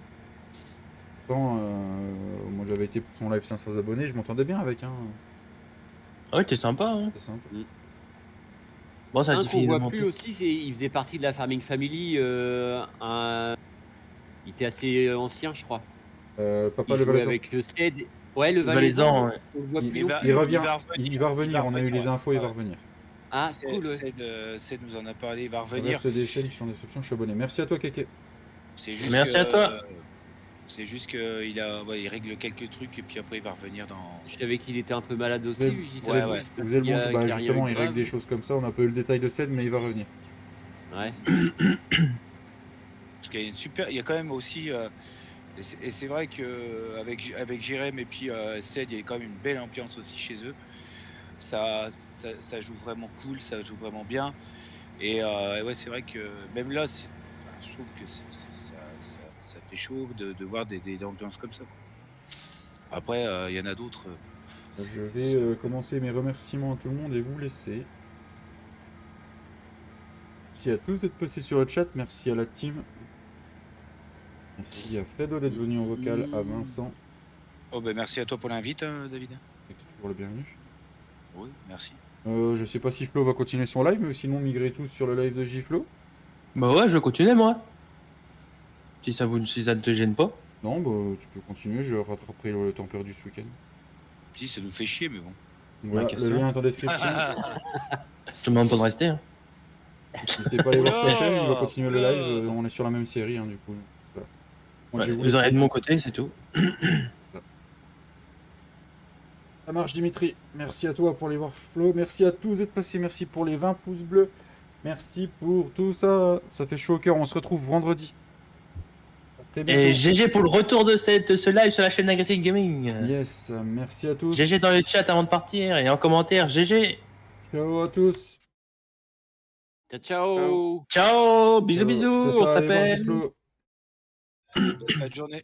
Pourtant, moi j'avais été pour son live 500 abonnés, je m'entendais bien avec. Hein. Ouais, t'es sympa. Hein. C'est simple. Bon, ça a Un qu'on voit différemment plus aussi, il faisait partie de la Farming Family. Il était assez ancien, je crois. Papa Il le jouait Valaisan. avec le Ced. Ouais, le Valaisan, Valaisan. ouais. On le voit Il- plus. il va- Il revient, va revenir. il va revenir, on a eu les revenir, infos, il va ouais. revenir. Ah, cool. Ouais. Ced nous en a parlé, il va Il revenir. reste des chaînes qui sont en description, je suis abonné. Merci à toi, Kéké. C'est juste Merci que, à toi. C'est juste qu'il il règle quelques trucs et puis après il va revenir dans. Je savais qu'il était un peu malade aussi. Ouais, je dis ça ouais, depuis, ouais. j'espère Vous avez le qu'il bon, a- bah, qu'il a rien justement, eu il de règle grave. des choses comme ça, on a pas eu le détail de scène, mais il va revenir. Ouais. Parce qu'il y a une super. Il y a quand même aussi. Et c'est vrai que avec Jérém et puis Ced, il y a quand même une belle ambiance aussi chez eux. Ça joue vraiment cool, ça joue vraiment bien. Et ouais, c'est vrai que même là, je trouve que ça fait chaud de voir des ambiances comme ça, quoi. Après, il y en a d'autres. Je vais commencer mes remerciements à tout le monde et vous laisser. Merci à tous d'être passés sur le chat, merci à la team. Merci à Fredo d'être venu en vocal, à Vincent, Oh, ben merci à toi pour l'invite, hein, David. c'est toujours le bienvenu. Oui, merci. Je sais pas si Flo va continuer son live, mais sinon migrez tous sur le live de Giflo. Bah ouais, je vais continuer, moi. Si ça ne te gêne pas. Non, bah tu peux continuer, je rattraperai le temps perdu ce week-end. Si, ça nous fait chier, mais bon. Voilà, casse-toi. le lien est en description. Je te demande pas de rester. Hein. N'hésitez pas à aller voir sa Oula, chaîne, il va continuer le oula. live, on est sur la même série, hein, du coup. Voilà. Moi, Ouais, je vais vous vous aurez laisser. de mon côté, c'est tout. Ça marche Dimitri, merci à toi pour les voir Flo, merci à tous d'être passés, merci pour les 20 pouces bleus, merci pour tout ça, ça fait chaud au cœur, on se retrouve vendredi. À très très bientôt. Et GG pour le retour de ce live sur la chaîne Aggressive Gaming. Yes, merci à tous. GG dans le chat avant de partir et en commentaire GG. Ciao à tous. Ciao, ciao. Ciao, bisous Ciao. bisous, C'est on ça, allez voir s'appelle. Giflo. Bonne fin de journée.